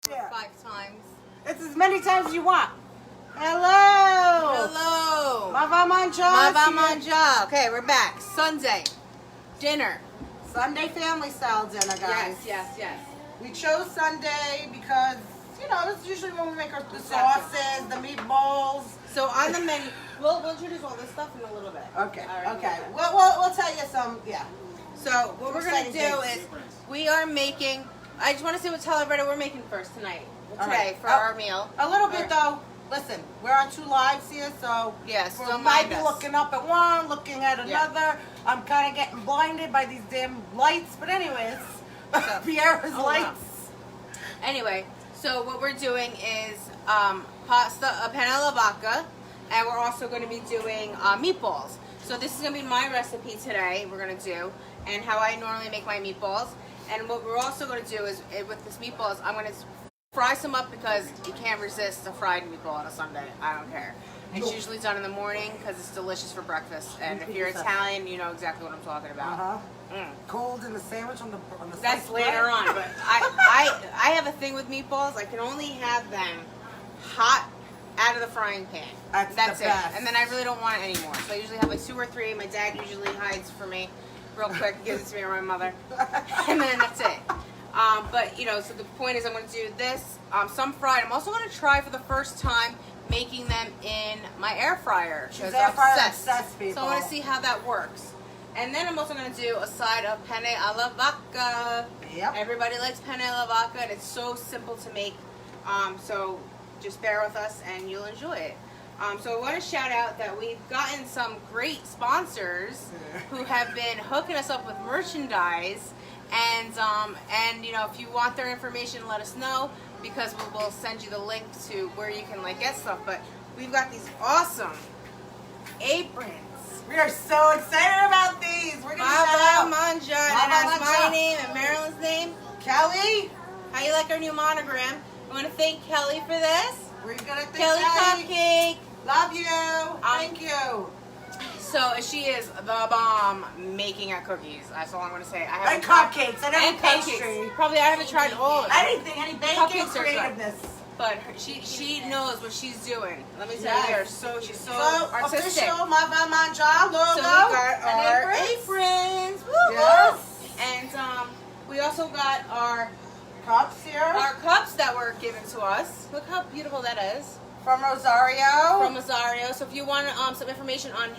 Yeah. 5 times. It's as many times as you want. Hello. Hello. Mavamangia. Mavamangia. Okay, we're back. Sunday. Dinner. Sunday family style dinner, guys. Yes. We chose Sunday because, you know, this is usually when we make the sauces, the meatballs. So on the menu, we'll introduce all this stuff in a little bit. Okay. All right, Okay. We'll tell you some. Yeah. So what we're gonna do is we are making. I just want to tell everybody what we're making first tonight. Today for our meal. A little bit though. Listen, we're on 2 lives here, so yes, we might be looking up at one, looking at another. Yeah. I'm kind of getting blinded by these damn lights, but anyways, Pierre's lights. No. Anyway, so what we're doing is pasta, penne alla vodka, and we're also going to be doing meatballs. So this is going to be my recipe today. We're going to do, and how I normally make my meatballs. And what we're also going to do is with this meatballs, I'm going to fry some up because you can't resist a fried meatball on a Sunday. I don't care. It's usually done in the morning because it's delicious for breakfast. And if you're Italian, you know exactly what I'm talking about. Cold in the sandwich on the that's later on. But I have a thing with meatballs. I can only have them hot out of the frying pan. That's it. Best. And then I really don't want it anymore. So I usually have like 2 or 3. My dad usually hides for me real quick, gives it to me or my mother, and then that's it. But, you know, so the point is I'm going to do this, some fried. I'm also going to try for the first time making them in my air fryer. She's air fryer obsessed, people. So I want to see how that works. And then I'm also going to do a side of penne alla vodka. Yep. Everybody likes penne alla vodka, and it's so simple to make. So just bear with us, and you'll enjoy it. So I want to shout out that we've gotten some great sponsors who have been hooking us up with merchandise. And you know, if you want their information, let us know because we'll send you the link to where you can like get stuff. But we've got these awesome aprons. We are so excited about these. We're gonna shout out Mangia, and that's my name and Marilyn's name. Kelly. How you like our new monogram? I want to thank Kelly for this. We're gonna thank Kelly Cupcake. Love you. Thank you. So she is the bomb making at cookies. That's all I'm going to say. And cupcakes and any pastry. Probably I haven't tried all of it. Anything, any baking creativeness. But she knows what she's doing. Let me tell you, she's so artistic. Official Mavamangia logo. So we got our aprons. Yes. And we also got our cups here. Our cups that were given to us. Look how beautiful that is. From Rosario. So if you want some information on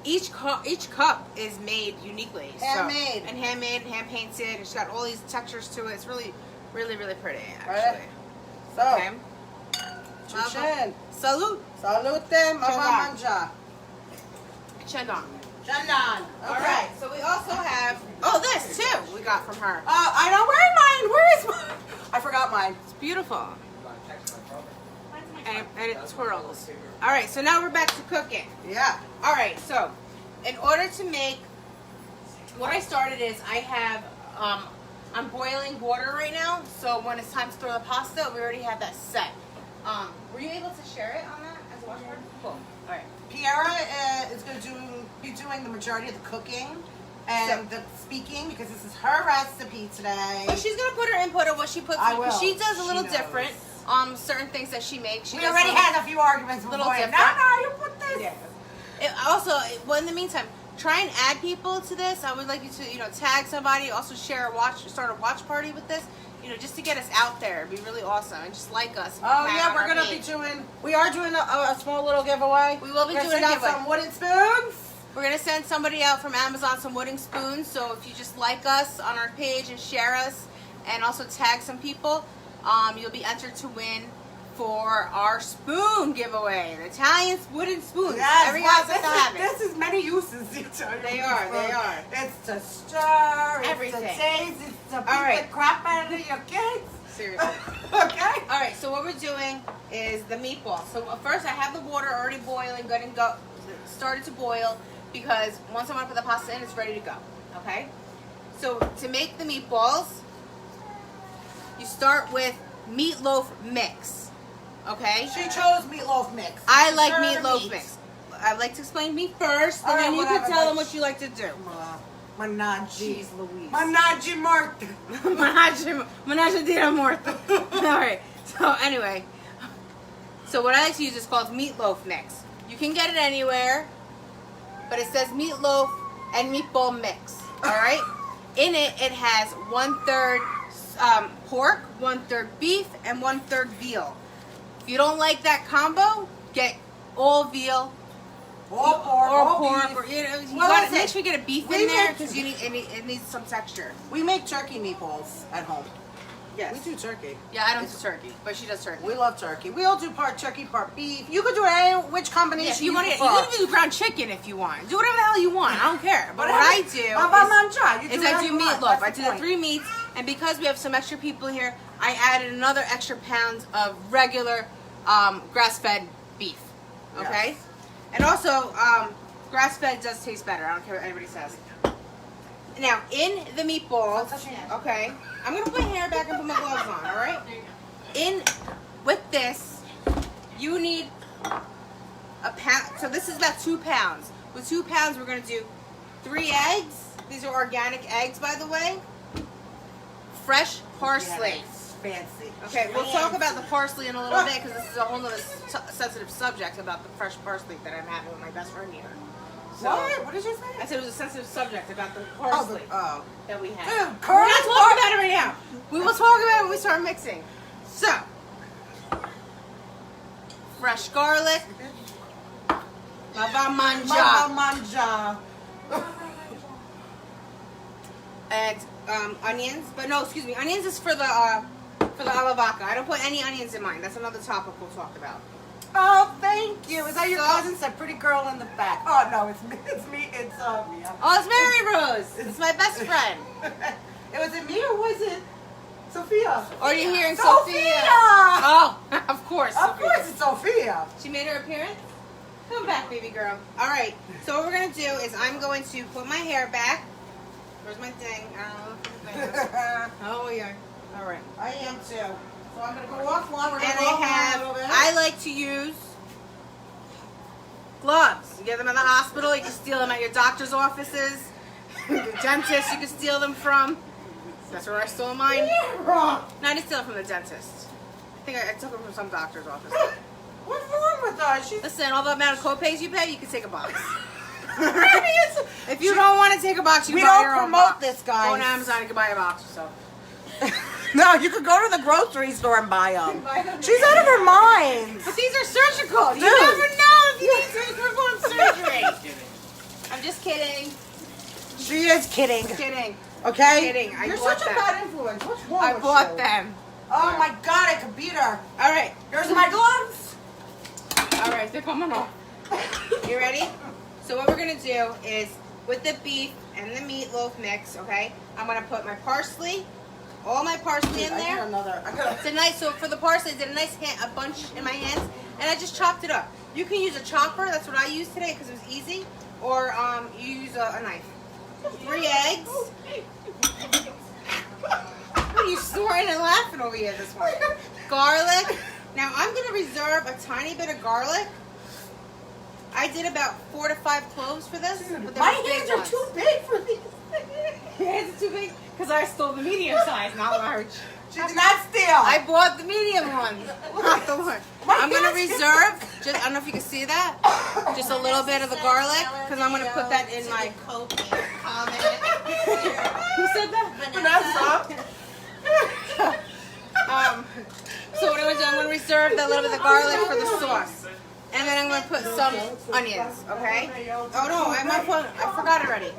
each cup is made uniquely. Handmade. And handmade, hand painted. It's got all these textures to it. It's really pretty actually. So, okay. Chin. Salute. Salute, Mavamangia. Chandon. Chandon. All right. So we also have this too. We got from her. I know where's mine. Where is mine? I forgot mine. It's beautiful. And it twirls. All right, so now we're back to cooking. Yeah. All right, so in order to make, what I started is I have, I'm boiling water right now. So when it's time to throw the pasta, we already have that set. Were you able to share it on that as a watch party? Cool. All right. Pierre is going to be doing the majority of the cooking and the speaking because this is her recipe today. But she's going to put her input of what she puts in because she does a little different. Certain things that she makes. We already had a few arguments before. No, you put this. Yeah. Well, in the meantime, try and add people to this. I would like you to, tag somebody. Also start a watch party with this. Just to get us out there. It'd be really awesome. And just like us. Oh yeah, we're gonna be doing. We are doing a small little giveaway. We will be doing a giveaway. Some wooden spoons. We're gonna send somebody out from Amazon some wooden spoons. So if you just like us on our page and share us, and also tag some people. You'll be entered to win for our spoon giveaway. The Italian wooden spoons. Yes, every house has to have it. This is many uses. They are. It's to stir, everything. It's to taste, it's to beat the crap out of your kids. Seriously. Okay. All right, so what we're doing is the meatballs. So first I have the water already boiling, started to boil because once I want to put the pasta in, it's ready to go. Okay? So to make the meatballs, you start with meatloaf mix, okay? She chose meatloaf mix. I like meatloaf mix. I'd like to explain me first, and then you can tell them what you like to do. Menage. Jeez Louise. Menage Martha. Menage di morte. All right. So anyway, so what I like to use is called meatloaf mix. You can get it anywhere, but it says meatloaf and meatball mix. All right. In it, it has 1/3 pork, 1/3 beef, and 1/3 veal. If you don't like that combo, get all veal. All pork, or all pork, beef. or you Well, gotta listen, make sure you get a beef we in there make- because it needs some texture. We make turkey meatballs at home. Yes. We do turkey. Yeah, I don't do turkey, but she does turkey. We love turkey. We all do part turkey, part beef. You could do any which combination Yeah, if you want to, you prefer. can do ground chicken if you want. Do whatever the hell you want. I don't care. But what I do Mavamangia. You is do I what do you want. meatloaf. That's I the do the point. 3 meats, and because we have some extra people here, I added another extra pound of regular grass-fed beef. Okay, Yes. and also grass-fed does taste better. I don't care what anybody says. Now in the meatballs, okay, I'm gonna put my hair back and put my gloves on. All right. With this, you need a pound. So this is about 2 pounds. With 2 pounds, we're gonna do 3 eggs. These are organic eggs, by the way. Fresh parsley. Fancy. Okay, we'll talk about the parsley in a little bit because this is a whole other sensitive subject about the fresh parsley that I'm having with my best friend here. So, What? What did you say? I said it was a sensitive subject about the parsley that we have. Dude, We're not talking about it right now. We will talk about it when we start mixing. So, fresh garlic. Mavamangia. Manja. And onions. But no, excuse me. Onions is for the alavaca. I don't put any onions in mine. That's another topic we'll talk about. Oh, thank you. Is that your So- cousin? That pretty girl in the back. Oh no, it's me. It's me. It's me. Oh, it's Mary Rose. It's my best friend. It was it me or was it Sophia? Or you're hearing Sophia. Sophia. Oh, of course. Of Sophia. course, it's Sophia. She made her appearance? Come back, baby girl. All right. So what we're going to do is I'm going to put my hair back. Where's my thing? Oh, yeah. All right. I am too. So I'm gonna go offline. We're gonna And go offline a little bit. I like to use gloves. You get them in the hospital. You can steal them at your doctor's offices. Your dentist, you can steal them from. That's where I stole mine. Wrong. No, I didn't steal them from the dentist. I think I took them from some doctor's office. What's wrong with her? She's Listen, all the amount of co-pays you pay, you can take a box. It's- If you don't want to take a box, you We can buy don't your own promote box. this, guys. Go on Amazon and can buy a box yourself. No, you could go to the grocery store and buy them. She's out of her mind. But these are surgical. You Dude. never know if you need to perform surgery. I'm just kidding. She is kidding. Kidding. Okay? Kidding. I You're bought such a them. bad influence. What's wrong I with bought you? them. Oh my god, I could beat her. All right. Here's my gloves. All right, they're coming off. You ready? So what we're going to do is with the beef and the meatloaf mix, okay, I'm going to put my parsley, all my parsley in I need there. another. I got It's a nice, so for the parsley, I did a bunch in my hands, and I just chopped it up. You can use a chopper, that's what I used today because it was easy, or you use a knife. 3 eggs. What are you snoring and laughing over here this morning? Garlic. Now I'm going to reserve a tiny bit of garlic. I did about 4 to 5 cloves for this. But they My were big hands are ones. too big for these. Your hands are too big? Because I stole the medium size, not large. She did not steal. I bought the medium one, not the one. My I'm gonna hands- reserve. Just I don't know if you can see that. Just a little bit of the garlic, because I'm gonna put that in my. Who said that? Vanessa. So what I'm gonna do, I'm gonna reserve that little bit of garlic for the sauce, and then I'm gonna put some onions. Okay? Oh no, I forgot already.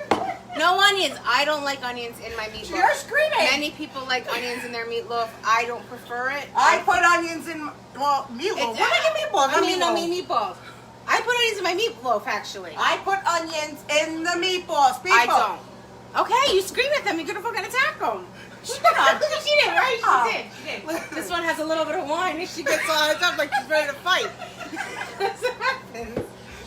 No onions. I don't like onions in my meatloaf. You're screaming. Many people like onions in their meatloaf. I don't prefer it. I put onions in, well, meatloaf. What are your meatballs? I mean meatballs. I put onions in my meatloaf, actually. I put onions in the meatballs, people. I don't. Okay, you scream at them. You're gonna fucking attack them. Shut up. She did, right? She did. This one has a little bit of wine, and she gets all hyped up like she's ready to fight. That's what happens.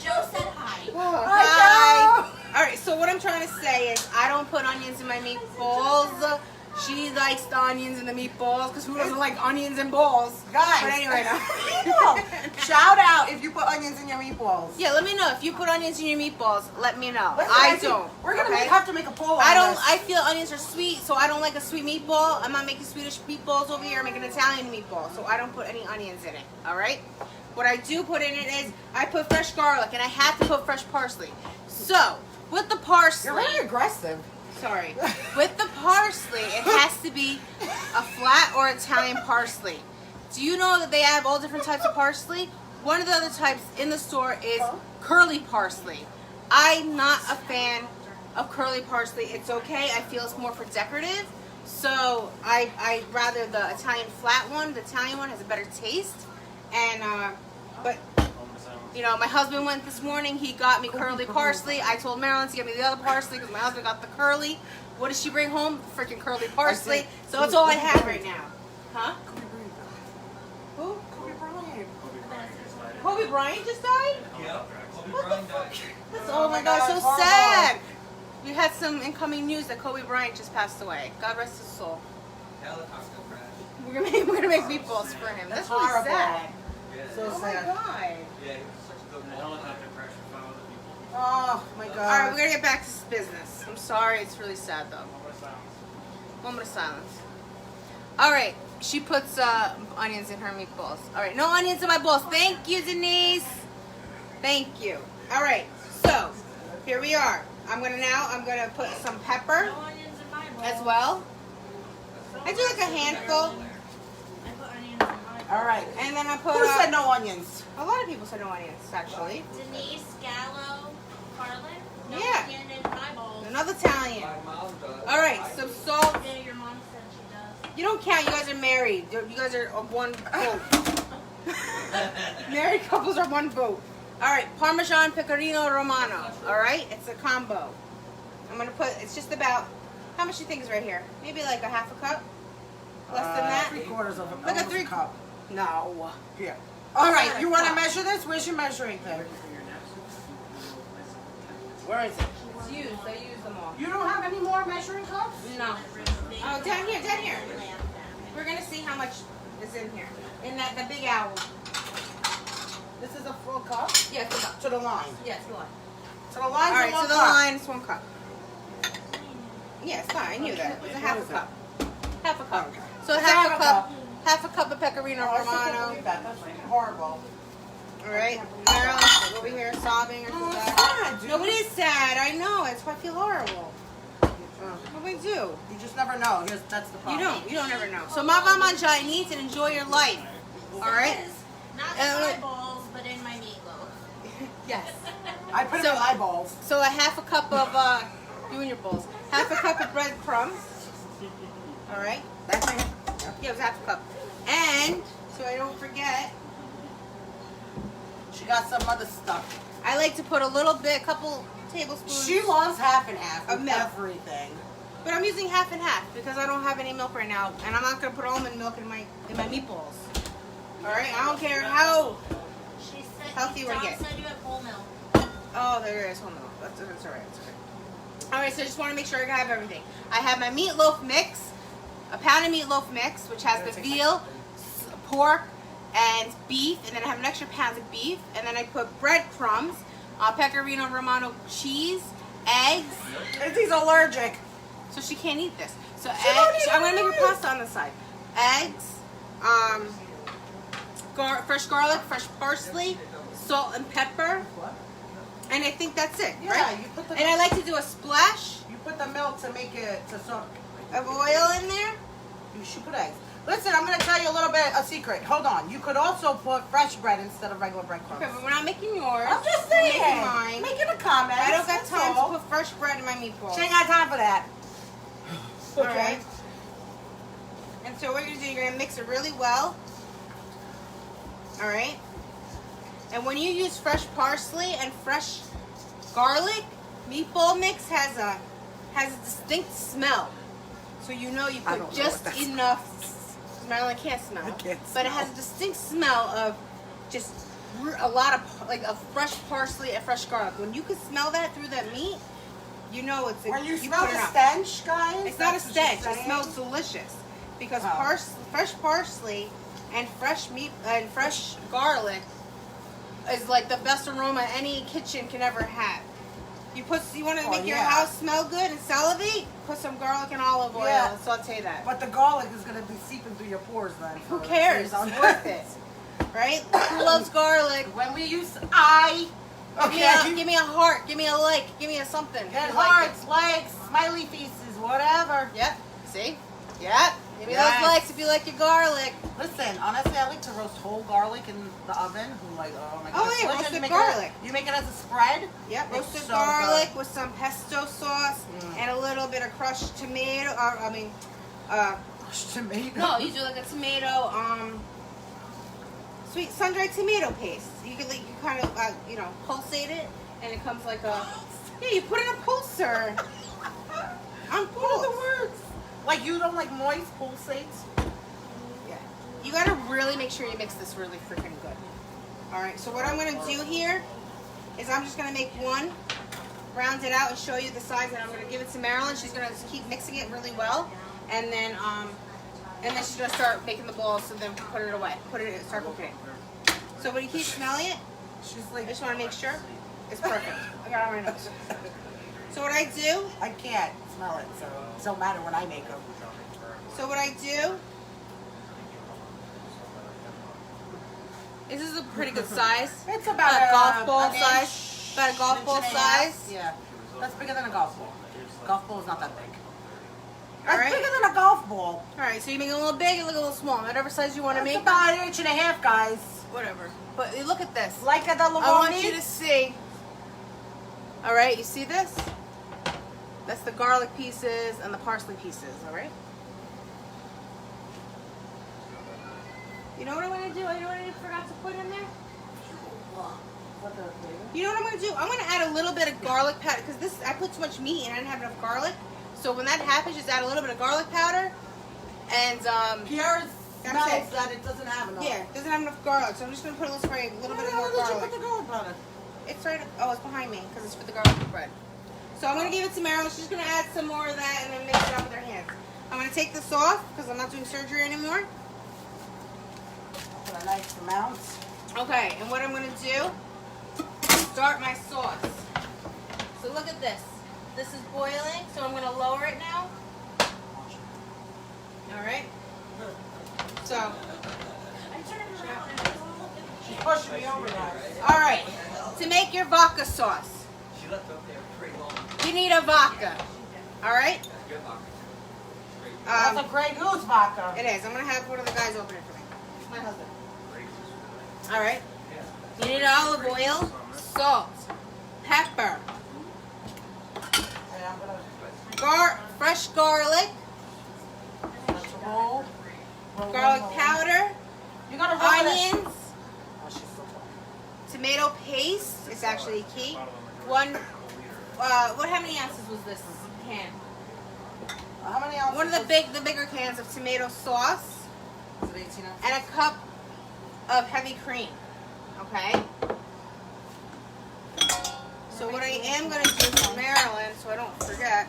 Joe said hi. Hi. All right. So what I'm trying to say is, I don't put onions in my meatballs She likes the onions and the meatballs because who doesn't like onions and balls? Guys. But anyway, no. Shout out if you put onions in your meatballs. Yeah, let me know if you put onions in your meatballs. Let me know. Listen, I think don't. We're gonna okay? have to make a poll on I don't. this. I feel onions are sweet, so I don't like a sweet meatball. I'm not making Swedish meatballs over here. I'm making Italian meatballs, so I don't put any onions in it. All right. What I do put in it is I put fresh garlic, and I have to put fresh parsley. So with the parsley, You're very aggressive. sorry, with the parsley, it has to be a flat or Italian parsley. Do you know that they have all different types of parsley? One of the other types in the store is curly parsley. I'm not a fan of curly parsley. It's okay. I feel it's more for decorative. So I rather the Italian flat one. The Italian one has a better taste. And but you know, my husband went this morning. He got me curly parsley. I told Marilyn to get me the other parsley because my husband got the curly. What did she bring home? Freaking curly parsley. So that's all I have right now. Huh? Who? Kobe Bryant. Kobe Bryant just died? Yeah. Kobe What the Bryant fuck? died. That's, oh my God, so horrible. sad. We had some incoming news that Kobe Bryant just passed away. God rest his soul. Helicopter crash. We're gonna make meatballs for him. That's really horrible. sad. Yeah. So Oh my sad. God. Yeah, he was such a good helicopter crash with 5 other people. Oh my God. All right, we're gonna get back to this business. I'm sorry, it's really sad though. Moment of silence. All right, she puts onions in her meatballs. All right, no onions in my balls. Thank you, Denise. Thank you. All right, so here we are. I'm gonna put some pepper No onions in my bowl. as well. I do like a handful, I put onions in my bowl. All right. and then I put Who said no onions? a lot of people said no onions actually. Denise, Gallo, Carlin. No Yeah. onion in my bowl. Another Italian. My mom does. All right, some salt. Yeah, your mom said she does. You don't count. You guys are married. You guys are on one vote. Married couples are one vote. All right, Parmesan Pecorino Romano. All right, it's a combo. I'm gonna put. It's just about. How much do you think is right here? Maybe like a half a cup. Less than that. 3/4 of a, Look at almost three- a cup. No. Here. All right. not You a want to cup. measure this? Where's your measuring thing? Where is it? It's used. I use them all. You don't have any more measuring cups? No. Oh, down here, down here. We're gonna see how much is in here. In that the big owl. This is a full cup Yeah, it's a cup. to the line. Yeah, it's a lot. To the All line. right, one so the cup. line is 1 cup. Yeah, it's fine. I knew that. It's a half a cup. Half a cup. Okay. So It's half half a a cup. cup. Half a cup of pecorino Oh, I still can't romano. believe that. That's freaking horrible. All right, Marilyn's over here sobbing or Oh, something. it's sad, dude. Nobody's sad. I know. That's why I feel horrible. What do we do? You just never know. That's the You problem. don't. You don't ever know. So mavamangia, eat and enjoy your life. All right. Not in my bowls, but in my meatloaf. Yes. I put it So- in my balls. So a half a cup of you and your bowls. Half a cup of breadcrumbs. All right. That's it. Yeah, it was half a cup. And so I don't forget, She got some other stuff. I like to put a little bit, a couple tablespoons. She loves half and half Of of milk. everything. But I'm using half and half because I don't have any milk right now, and I'm not gonna put almond milk in my meatballs. All right. I don't care how. She said Healthy we're John getting. said you have whole milk. Oh, there is whole milk. That's all right. That's okay. All right. So I just want to make sure I have everything. I have my meatloaf mix, a pound of meatloaf mix, which has the veal, pork, and beef, and then I have an extra pound of beef, and then I put breadcrumbs, pecorino romano cheese, eggs. And he's allergic. So she can't eat this. So She don't eggs. eat I'm gonna make her eggs. pasta on the side. Eggs, fresh garlic, fresh parsley, salt and pepper, and I think that's it, Yeah, right? you put the And I like to do a splash you put the milk to make it to so of oil in there. you should put eggs. Listen, I'm gonna tell you a little bit a secret. Hold on. You could also put fresh bread instead of regular breadcrumbs. Okay, but we're not making yours. I'm just We're saying. making mine. Making a comment. I don't got that's time all. to put fresh bread in my meatballs. She ain't got time for that. All right. And so what you're gonna do, you're gonna mix it really well. All right. And when you use fresh parsley and fresh garlic, meatball mix has a distinct smell. So you know you I put don't know just what that enough. Marilyn can't smell. I can't But it smell. has a distinct smell of just a lot of like of fresh parsley and fresh garlic. When you can smell that through that meat, you know it's When you put smell it the on. stench, guys. It's not a that's what she's stench. It saying. smells delicious because Oh. fresh parsley and fresh meat and fresh garlic is like the best aroma any kitchen can ever have. You want to make your house smell good and salivate? Put some garlic and olive oil and saute that. But the garlic is going to be seeping through your pores then. Who cares? It's worth it, right? Who loves garlic? When we use Give me a heart. Give me a like. Give me a something. Get You like hearts, likes, smiley faces, whatever. it. Yep. See? Yep. Give me those likes if you like your garlic. Listen, honestly, I like to roast whole garlic in the oven. Oh my god. Oh, yeah, delicious. roasted garlic. You make it as a spread? Yep. It's Roasted so garlic good. with some pesto sauce and a little bit of crushed tomato. Crushed tomato. No, you do like a tomato, sweet sun-dried tomato paste. You can like, you kind of pulsate it, and it comes like a. Yeah, you put it in a pulser. What are the words? Like you don't like moist pulsates? Yeah. You gotta really make sure you mix this really freaking good. All right. So what I'm gonna do here is I'm just gonna make one, round it out, and show you the size, and I'm gonna give it to Marilyn. She's gonna just keep mixing it really well, and then she's gonna start making the balls. So then put it away. Start cooking it. So when you keep smelling it, She's I like, just want to make sure it's perfect. I got it on my nose. So what I do, I can't smell it, so it don't matter when I make them. This is a pretty good size. It's about a golf ball an size. inch, About a golf inch ball and a half. size. Yeah, that's bigger than a golf ball. Golf ball is not that big. All That's right. bigger than a golf ball. All right. So you make it a little big, you look a little small. Whatever size you want to It's make. about an inch and a half, guys. Whatever. But look at this. Like a I want you to see. All right. You see this? That's the garlic pieces and the parsley pieces. All right. You know what I'm gonna do? You know what I forgot to put in there? You know what I'm gonna do? I'm gonna add a little bit of garlic powder because I put too much meat and I didn't have enough garlic. So when that happens, just add a little bit of garlic powder and Pierre That's smells it. that it doesn't have enough. yeah, it doesn't have enough garlic. So I'm just gonna put a little spray, a little bit more Where did you garlic. put the garlic powder? It's right. Oh, it's behind me because it's for the garlic bread. So I'm gonna give it to Marilyn. She's gonna add some more of that and then mix it up with her hands. I'm gonna take this off because I'm not doing surgery anymore. Put a nice amount. Okay, and what I'm gonna do, start my sauce. So look at this. This is boiling, so I'm gonna lower it now. All right. So, She's pushing me over, guys. all right. To make your vodka sauce, She left up there pretty long. you need a vodka. All right. Good vodka. That's a Grey Goose vodka. It is. I'm gonna have one of the guys open it for me. My husband. All right. You need olive oil, salt, pepper, And I'm gonna fresh garlic, let's roll. garlic powder, You gotta roll it. onions, Oh, she's so tall. tomato paste. It's actually key. One. How many ounces was this can? How many ounces? One of the bigger cans of tomato sauce Is it 18 ounces? and a cup of heavy cream. Okay. So what I am gonna do for Marilyn, so I don't forget.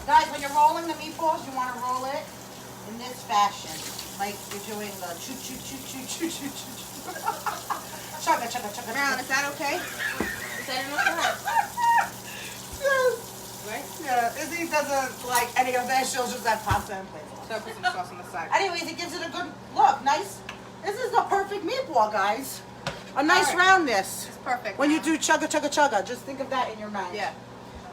Guys, when you're rolling the meatballs, you want to roll it in this fashion. Like you're doing the choo choo choo choo choo choo choo. Chugga chugga chugga. Marilyn, is that okay? Is that enough for her? Yes. Right? Yeah, Izzy doesn't like any of that. She'll just have pasta and plain. So I put some sauce on the side. Anyways, it gives it a good look. Nice. This is the perfect meatball, guys. A nice All right. roundness. It's perfect. When you do chugga chugga chugga, just think of that in your mind. Yeah.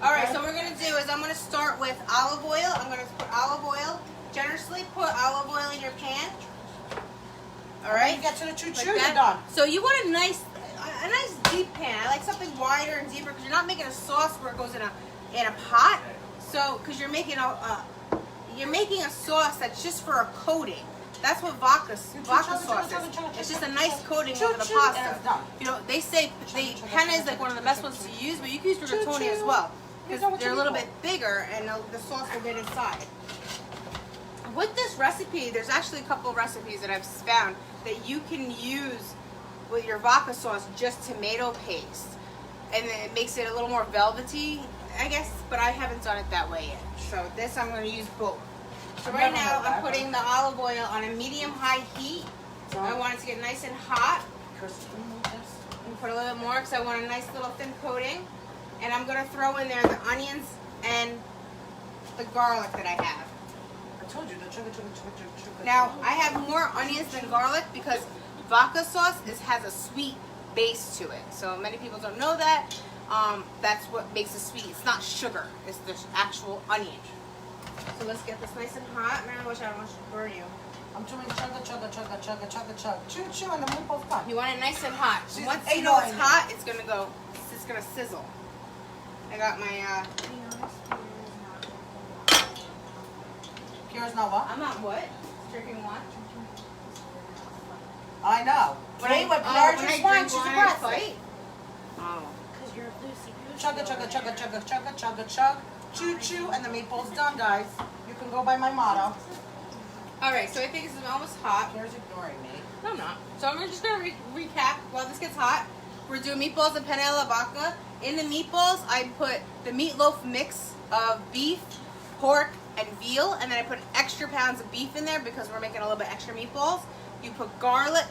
All right. So what we're gonna do is I'm gonna start with olive oil. I'm gonna put olive oil. Generously put olive oil in your pan. All When right. you get to the choo Like choo, that. you're done. So you want a nice deep pan. I like something wider and deeper because you're not making a sauce where it goes in a pot. So because you're making a sauce that's just for a coating. That's what vodka sauce is. It's just a nice coating over the pasta. You know, they say penne is like one of the best ones to use, but you can use rigatoni as well because they're a little bit bigger and the sauce will get inside. With this recipe, there's actually a couple of recipes that I've found that you can use with your vodka sauce, just tomato paste, and then it makes it a little more velvety I guess, but I haven't done it that way yet. So this I'm going to use both. So I've right never now had that. I'm putting the olive oil on a medium-high heat. I want it to get nice and hot. And put a little bit more because I want a nice little thin coating. And I'm going to throw in there the onions and the garlic that I have. I told you the chugga. Now, I have more onions than garlic because vodka sauce has a sweet base to it. So many people don't know that. That's what makes it sweet. It's not sugar. It's the actual onion. So let's get this nice and hot. Man, I wish I don't want to burn you. I'm doing chugga. Choo, and the meatballs done. You want it nice and hot. She's Once you know it's ignoring hot, it's gonna sizzle. I got my Kira's not what? I'm not what? Drinking what? I know. When I Pierre when just I wants, drink she's wine, I aggressive. fight. Oh. Because you're Lucy. Chugga. Choo, and the meatballs done, guys. You can go by my motto. All right, so I think this is almost hot. Kira's ignoring me. No, I'm not. So I'm just gonna recap while this gets hot. We're doing meatballs and penne alla vodka. In the meatballs, I put the meatloaf mix of beef, pork, and veal, and then I put extra pounds of beef in there because we're making a little bit extra meatballs. You put garlic,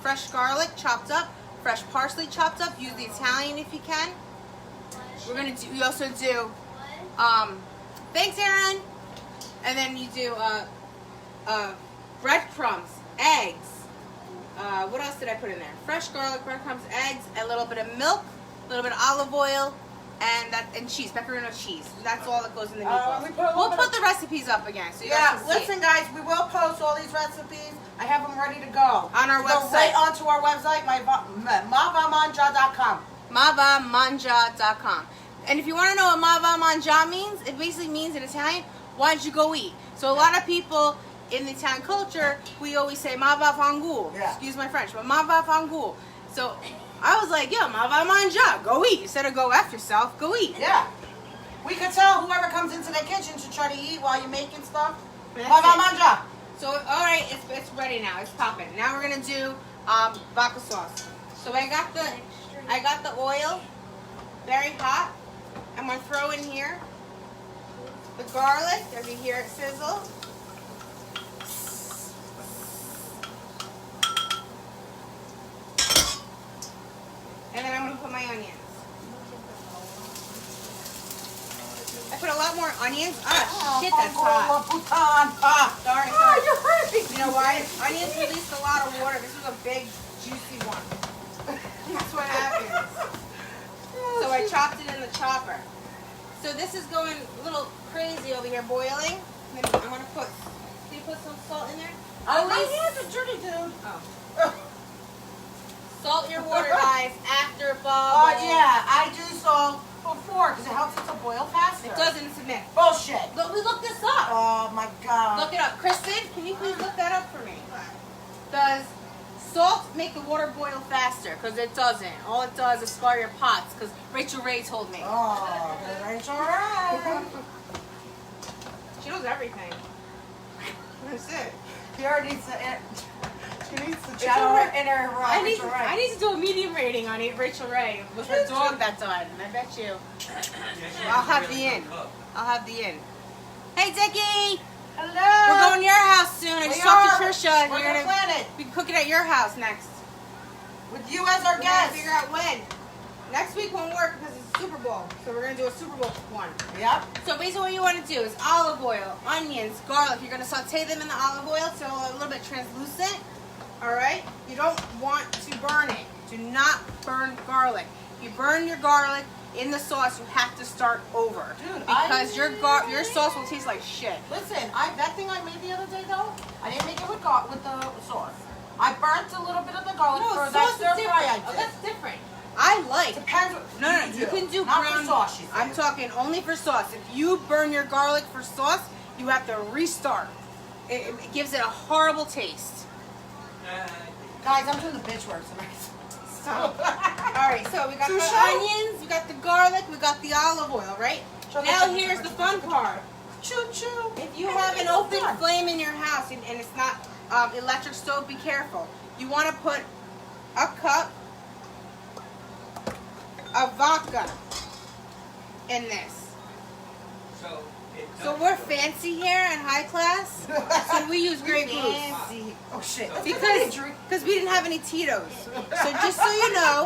fresh garlic chopped up, fresh parsley chopped up. Use the Italian if you can. We're gonna do. You also do. Thanks, Aaron. And then you do breadcrumbs, eggs. What else did I put in there? Fresh garlic, breadcrumbs, eggs, a little bit of milk, a little bit of olive oil, and cheese, pepperoni cheese. That's all that goes in the meatballs. We'll put the recipes up again, so you guys can see listen, guys, we will post all these recipes. I have them ready to go on our Go website. right onto our website, mavamangia.com. mavamangia.com. And if you want to know what mavamangia means, it basically means in Italian, why don't you go eat? So a lot of people in the Italian culture, we always say ma va fangul. Yeah. Excuse my French, but ma va fangul. So I was like, yo, ma va mangia, go eat. Instead of go F yourself, go eat. Yeah. We could tell whoever comes into the kitchen to try to eat while you're making stuff. That's Mavamangia. So, all right, it's ready now. It's popping. Now we're gonna do vodka sauce. So I got the oil, very hot. I'm gonna throw in here the garlic. As you hear it sizzle. And then I'm gonna put my onions. I put a lot more onions. Shit, that's hot. Sorry. You're hurting. You know why? Onions released a lot of water. This was a big, juicy one. That's what happens. So I chopped it in the chopper. So this is going a little crazy over here, boiling. And then I'm gonna put. Can you put some salt in there? My hands are dirty, dude. Oh. Salt your water, guys, after it boils. Oh, yeah, I do salt before because it helps it to boil faster. It doesn't, it's a myth. Bullshit. Look, we looked this up. Oh, my God. Look it up. Kristen, can you please look that up for me? Does salt make the water boil faster? Because it doesn't. All it does is scar your pots, because Rachel Ray told me. Oh, that's all right. She knows everything. That's it. Kiara needs to... She needs to channel her inner I need to do a medium rating on Rachel Ray with her dog that died, and I bet you. I'll have the in. I'll have the in. Hey, Dickie! Hello. We're going to your house soon. I just talked to Trisha. We're going to plan it. We can cook it at your house next. With you as our We're guest. gonna figure out when. Next week won't work because it's Super Bowl. So we're gonna do a Super Bowl one. Yep. So basically what you want to do is olive oil, onions, garlic. You're gonna saute them in the olive oil so a little bit translucent. Alright? You don't want to burn it. Do not burn garlic. If you burn your garlic in the sauce, you have to start over. Dude, because your sauce will taste like shit. Listen, that thing I made the other day though, I didn't make it with the sauce. I burnt a little bit of the garlic for that sauce stir is fry I different. did. Oh, that's different. I like. Depends what No, you can do not ground for sauce. She said. I'm talking only for sauce. If you burn your garlic for sauce, you have to restart. It gives it a horrible taste. Guys, I'm doing the bitch work tonight. So, all right, so we got the onions, we got the garlic, we got the olive oil, right? Now here's the fun part. Choo choo. If you have an open flame in your house and it's not electric stove, be careful. You want to put a cup of vodka in this. So, So we're fancy here and high class. So we use Grey Goose. Fancy. Oh shit. Because we didn't have any Tito's. So just so you know,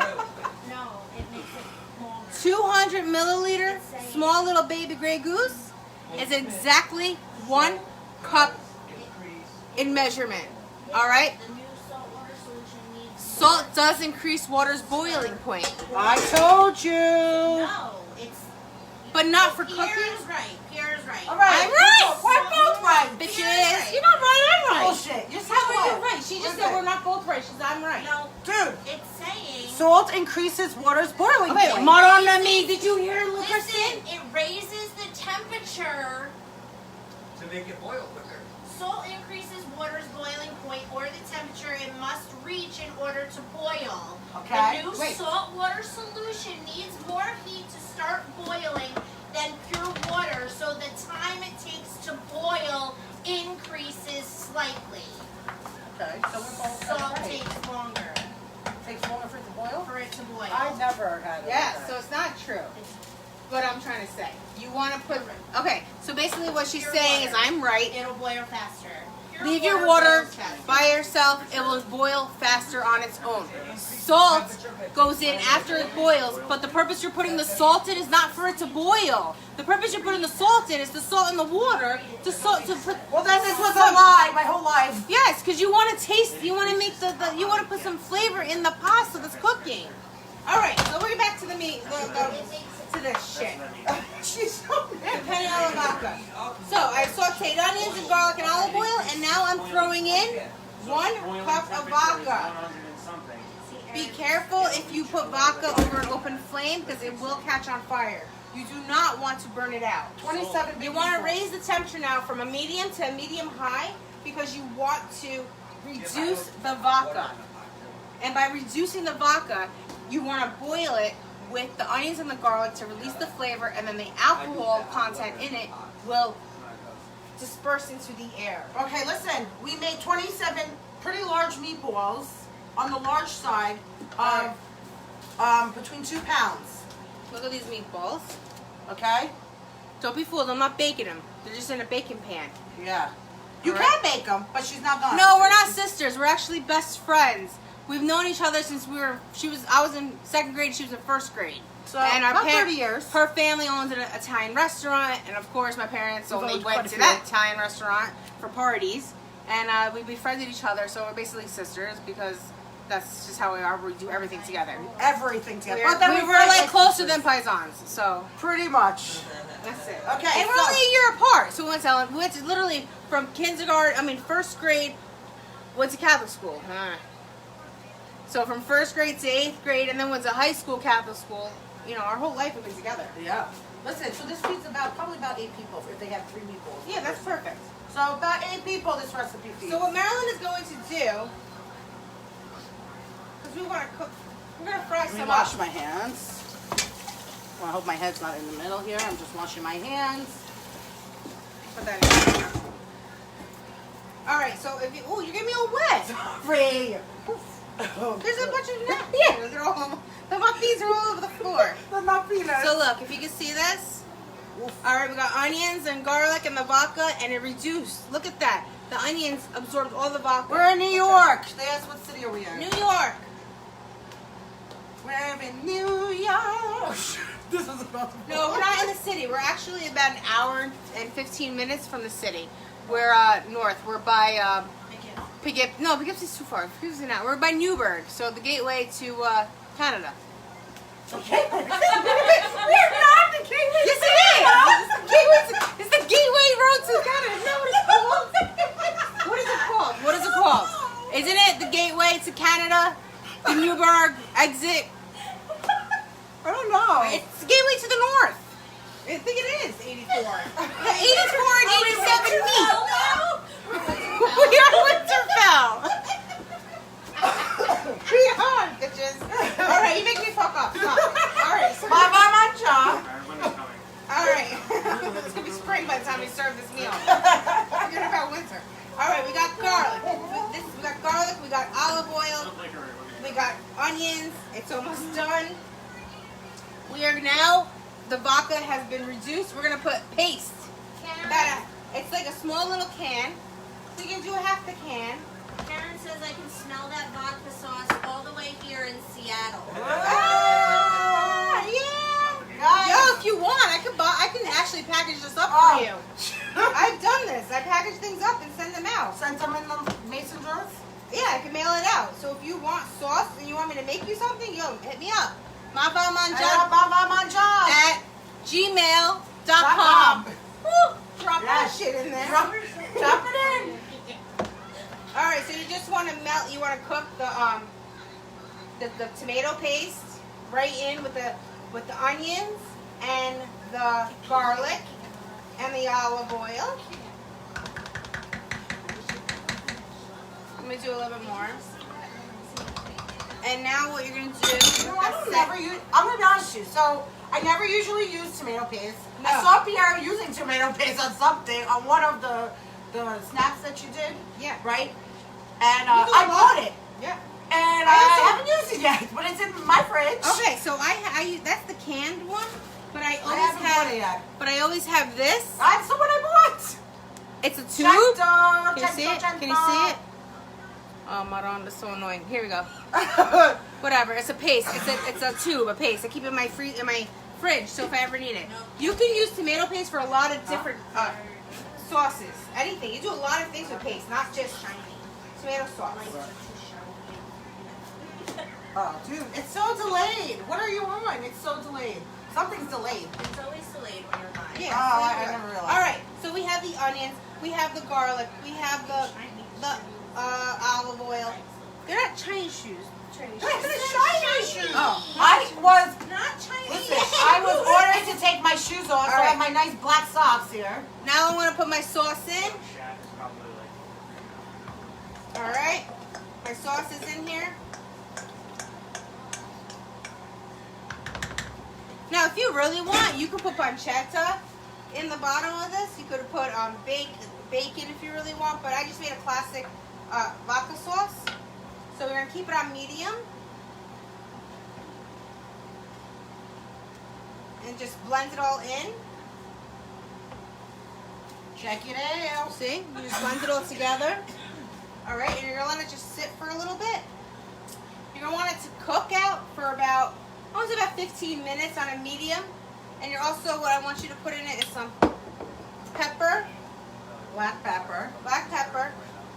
No, it makes it longer. 200 milliliter small little baby Grey Goose is exactly 1 cup in measurement. All right? The new saltwater solution needs Salt does increase water's boiling point, I told you. No, it's but not for cooking. Pierre's right. Pierre's right. All right. I'm right. We're both right. Bitches, you're not right. I'm right. Bullshit. You're How are you so right? She just said we're not both right. She's I'm right. No, Dude, it's saying. salt increases water's boiling Okay, point. Madonna me, did you hear Listen, Christine? it raises the temperature. to make it boil quicker. Salt increases water's boiling point or the temperature it must reach in order to boil. Okay. The new Wait. saltwater solution needs more heat to start boiling than pure water, so the time it takes to boil increases slightly. Okay, so we're both Salt right. takes longer Takes longer for it to boil? for it to boil. I never had it. Yeah, like so that. it's not true. What I'm trying to say. You want to put... Okay, so basically what she's Pure saying is water. I'm right. It'll boil faster. Pure Leave your water boils faster. by yourself. It will boil faster on its own. Salt goes in after it boils, but the purpose you're putting the salt in is not for it to boil. The purpose you're putting the salt in is the salt in the water to put... Well, then this was a lie my whole life. Yes, because you want to taste, you want to make you want to put some flavor in the pasta that's cooking. All right, so we're back to the meat, to this shit. She's so The mad. penne alla vodka. So I sauteed onions and garlic and olive oil, and now I'm throwing in 1 cup of vodka. 100 and something. Be careful if you put vodka over an open flame because it will catch on fire. You do not want to burn it out. 27 You want to raise the temperature now from a medium to a medium high because you want to reduce the vodka. And by reducing the vodka, you want to boil it with the onions and the garlic to release the flavor, and then the alcohol content in it will disperse into the air. Okay, listen. We made 27 pretty large meatballs on the large side of between 2 pounds. Look at these meatballs. Okay? Don't be fooled, I'm not baking them. They're just in a baking pan. Yeah. You All right. can bake them, but she's not gonna. No, we're not sisters. We're actually best friends. We've known each other since I was in 2nd grade, she was in 1st grade. So, and our about 30 years. Her family owns an Italian restaurant, and of course my parents We've only owned went quite a to few. that Italian restaurant for parties. And we befriended each other, so we're basically sisters because that's just how we are. We do everything together. Everything together. We're, But then we we were fight like closer sisters. than paisans, so Pretty much. that's it. Okay, And we're so- only a year apart, so we went to literally from kindergarten, 1st grade, went to Catholic school. So from 1st grade to 8th grade, and then went to high school, Catholic school. You know, our whole life we've been together. Yeah. Listen, so this feeds probably about 8 people if they have 3 meatballs. Yeah, that's perfect. So about 8 people this recipe feeds. So what Marilyn is going to do, because we want to cook, we're going to fry Let me some wash up. my hands. Well, I hope my head's not in the middle here. I'm just washing my hands. Put that in. All right, so if you, oh, you're getting me all wet. Free. There's a bunch of napkins. Yeah, they're all, the muffins are all over the floor. They're not peanuts. So look, if you can see this, all right, we got onions and garlic and the vodka, and it reduced. Look at that. The onions absorbed all the vodka. We're in New York. They asked what city are we in? New York. We're in New York. This is about to No, we're not in the city. We're actually about an hour and 15 minutes from the city. We're north. We're by Poughkeepsie's too far. Poughkeepsie's not. We're by Newburgh, so the gateway to Canada. Okay. We're not the gateway. Yes, it is. It's the gateway road to Canada. Isn't that what it's called? What is it called? What is it called? Isn't it the gateway to Canada? The Newburgh exit? I don't know. It's the gateway to the north. I think it is 84. 84 and 87 meet. We are Winterfell. We are, bitches. All right, you make me fuck up. Stop. All right, so Mavamangia. Winter's coming. all right. It's gonna be spring by the time we serve this meal. Forget about winter. All right, we got garlic. We got garlic. We got olive oil. Don't liquor it. We got onions. It's almost done. We are now the vodka has been reduced, we're gonna put paste. Karen, It's like a small little can. So you can do half the can. Karen says I can smell that vodka sauce all the way here in Seattle. Ah, yeah. Guys. Yo, if you want, I can actually package this up Oh. for you. I've done this. I package things up and send them out. Send them in the mason jars? Yeah, I can mail it out. So if you want sauce and you want me to make you something, yo, hit me up. Mavamangia Mavamangia. at gmail.com. Woo, drop that Yes. shit in there. Drop it in. All right, so you just want to melt. You want to cook the tomato paste right in with the onions and the garlic and the olive oil. Let me do a little bit more. And now what you're gonna do? I'm gonna be honest with you. So I never usually use tomato paste. No. I saw Pierre using tomato paste on something on one of the snaps that you did. Yeah. Right. And You do I a bought lot. it, Yeah. and I I also- haven't used it yet, but it's in my fridge. Okay, so I use that's the canned one, but I I always haven't bought it have yet. but I always have this. That's the one I bought. It's a tube. Can Can you see it? Can you see it? Oh, Maron, that's so annoying. Here we go. Whatever. It's a paste. It's a tube, a paste. I keep it in my fridge, so if I ever need it. You can use tomato paste for a lot of different sauces. Anything. You do a lot of things with paste, not just tomato sauce. Oh, dude, it's so delayed. What are you on? It's so delayed. Something's delayed. It's always delayed when you're buying. Yeah. Oh, so I you're never right. realized. All right. So we have the onions. We have the garlic. We have the olive oil. They're not Chinese shoes. Chinese It's shoes. a Chinese shoe. Oh. I was. Not Chinese. Listen, I was ordered to take my shoes off, so I have my nice black socks here. Now I'm gonna put my sauce in. Shaq is probably like All right. My sauce is in here. Now, if you really want, you could put pancetta in the bottom of this. You could have put bacon if you really want, but I just made a classic vodka sauce. So we're gonna keep it on medium. And just blend it all in. Check it out. See? You just blend it all together. All right, and you're gonna let it just sit for a little bit. You're gonna want it to cook out for about 15 minutes on a medium. And you're also, what I want you to put in it is some pepper, Black pepper. black pepper.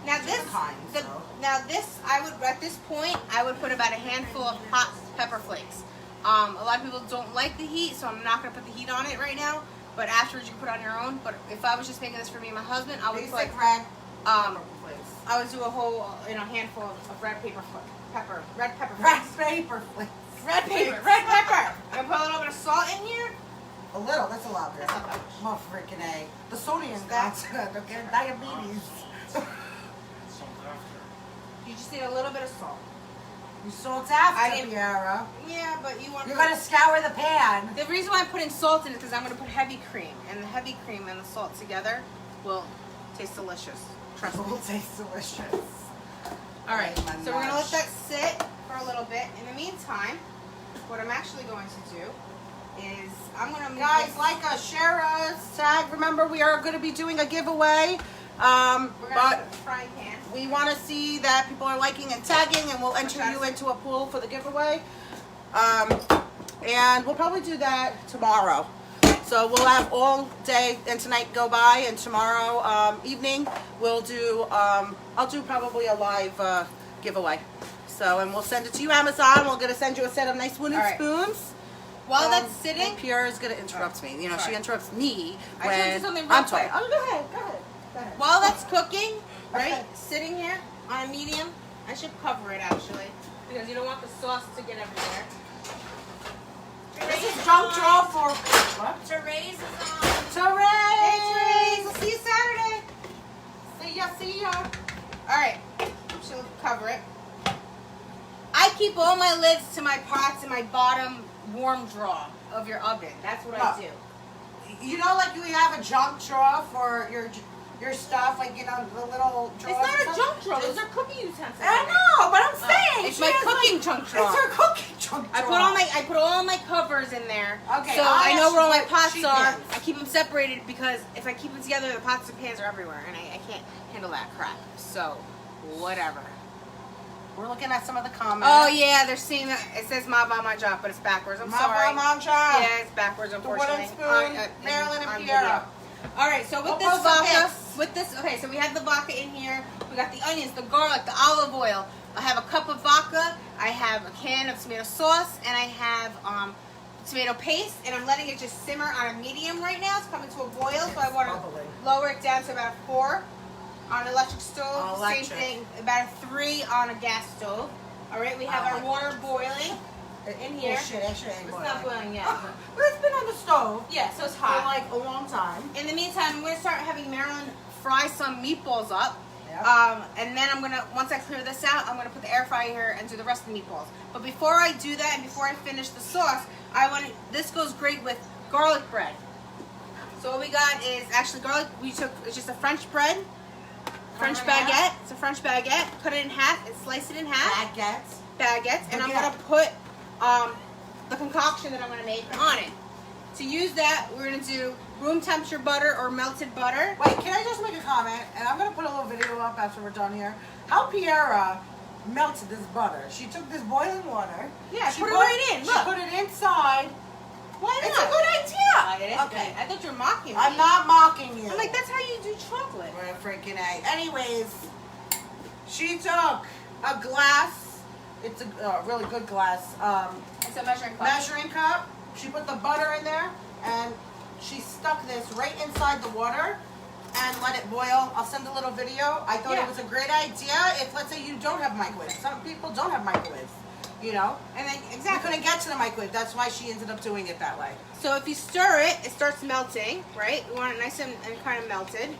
Now this, kinds, though. at this point, I would put about a handful of hot pepper flakes. A lot of people don't like the heat, so I'm not gonna put the heat on it right now. But afterwards, you can put it on your own. But if I was just making this for me and my husband, I would put, Basic red um, flakes. I would do a whole, handful of red pepper flakes. Red paper flakes. Red pepper. I'm gonna put a little bit of salt in here. A little, that's a lot there. That's not that much. More freaking A. The sodium content, okay? Diabetes. something after. You just need a little bit of salt. You salt I after, didn't- Piera. Yeah, but you want. You're gonna scour the pan. The reason why I'm putting salt in is because I'm gonna put heavy cream, and the heavy cream and the salt together will taste delicious. Trust It me. will taste delicious. All right, Oh my so we're gonna let gosh. that sit for a little bit. In the meantime, what I'm actually going to do is I'm gonna move Guys, this- like us, share us, tag. Remember, we are going to be doing a giveaway. we're gonna But put the frying pan. we want to see that people are liking and tagging, and we'll enter you into a pool for the giveaway. And we'll probably do that tomorrow. So we'll have all day and tonight go by, and tomorrow evening we'll do. I'll do probably a live giveaway. So, and we'll send it to you, Amazon. We're gonna send you a set of nice wooden All right. spoons. While that's And sitting, Pierre is gonna interrupt me. You know, she Sorry. interrupts me I when should do something real I'm quick. talking. Oh, go ahead. Go ahead. Go ahead. while that's cooking, right, Okay. sitting here on a medium, I should cover it actually because you don't want the sauce to get everywhere. This is junk draw for what? Therese is on. Therese! We'll see you Saturday. See ya. All right, she'll cover it. I keep all my lids to my pots in my bottom warm drawer of your oven. That's what I do. You know, like you have a junk drawer for your stuff, like you know the little drawers. It's not and a stuff? junk drawer. Those are cooking utensils. I know, but I'm saying It's she my has, cooking like, junk drawer. It's her cooking I put all my covers in there. Okay, So I I know where all my actually put pots sheet are. pans. I keep them separated because if I keep them together, the pots and pans are everywhere, and I can't handle that crap. So, whatever. We're looking at some of the comments. Oh yeah, they're seeing that it says mavamangia, but it's backwards. I'm sorry. Mavamangia. Yeah, it's backwards, The unfortunately. wooden spoon, Marilyn and Piera. All right, so with We'll this post some vodka, pics. okay, so we have the vodka in here. We got the onions, the garlic, the olive oil. I have a cup of vodka. I have a can of tomato sauce, and I have tomato paste. And I'm letting it just simmer on a medium right now. It's coming to a boil, so I want bubbling. to lower it down to about a 4 on an electric stove. Electric. Same thing, about a 3 on a gas stove. All right, we have our water boiling in here. Oh, shit, actually ain't It's boiling. not boiling yet. But it's been on the stove Yeah, so it's for hot. like a long time. In the meantime, I'm going to start having Marilyn fry some meatballs up. Yep. And then I'm going to, once I clear this out, I'm going to put the air fryer here and do the rest of the meatballs. But before I do that and before I finish the sauce, this goes great with garlic bread. So what we got is actually garlic, it's just a French bread, French baguette. It's a French baguette. Cut it in half and slice it in half. Baguettes. And I'm going to put the concoction that I'm going to make on it. To use that, we're going to do room temperature butter or melted butter. Wait, can I just make a comment? And I'm going to put a little video up after we're done here. How Piera melted this butter. She took this boiling water. Yeah, she put it right in. She Look. put it inside. Why It's not? a good idea. It is Okay. good. I thought you were mocking me. I'm not mocking you. I'm like, that's how you do chocolate. We're a freaking A. Anyways, she took a glass. It's a really good glass. It's a measuring cup. Measuring cup. She put the butter in there and she stuck this right inside the water and let it boil. I'll send a little video. I thought it was a great idea if, let's say, you don't have microwaves. Some people don't have microwaves, you know? And then, We exactly. couldn't get to the microwave. That's why she ended up doing it that way. So if you stir it, it starts melting, right? We want it nice and kind of melted.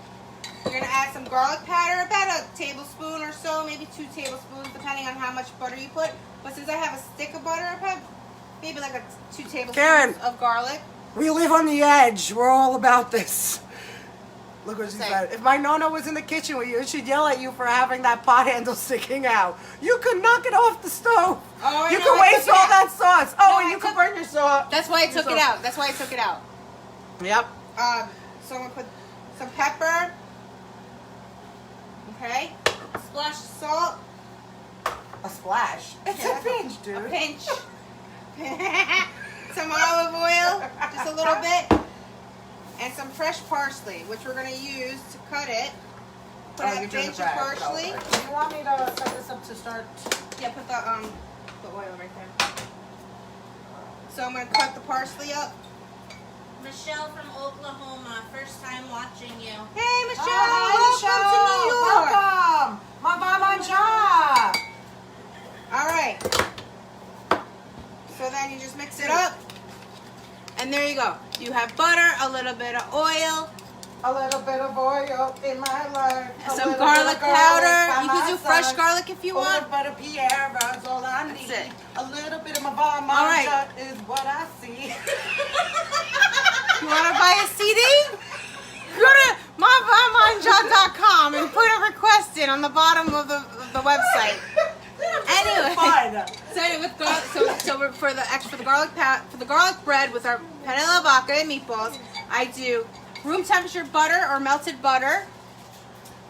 You're going to add some garlic powder, about a tablespoon or so, maybe 2 tablespoons, depending on how much butter you put. But since I have a stick of butter, I have maybe like 2 tablespoons Karen. of garlic. We live on the edge. We're all about this. Look what she Say. said. If my nonna was in the kitchen with you, she'd yell at you for having that pot handle sticking out. You could knock it off the stove. Oh, I you know, could I waste took it all out. that sauce. Oh, No, and I you could took- burn your sauce. That's why I took it sauce. out. That's why I took it out. Yep. So I'm going to put some pepper. Okay. A splash of salt. A splash. It's Yeah, a pinch, dude. A pinch. Some olive oil, just a little bit. And some fresh parsley, which we're going to use to cut it. Put Oh, a you're doing pinch the of bread. parsley. Do you want me to set this up to start? Yeah, put the oil right there. So I'm going to cut the parsley up. Michelle from Oklahoma, first time watching you. Hey, Michelle! Hi, Michelle. Welcome to New York! Welcome. Mavamangia. All right. So then you just mix it up. And there you go. You have butter, a little bit of oil, A little bit of oil in my life. A some little garlic bit of powder. by You can do my fresh side. garlic if you A little want. bit of Piera's all I need. That's it. A little bit of Mavamangia All right. is what I see. You want to buy a CD? Go to mavamangia.com and put a request in on the bottom of the website. Anyway. Fun. So anyway, with for the garlic bread with our penne alla vodka and meatballs, I do room temperature butter or melted butter,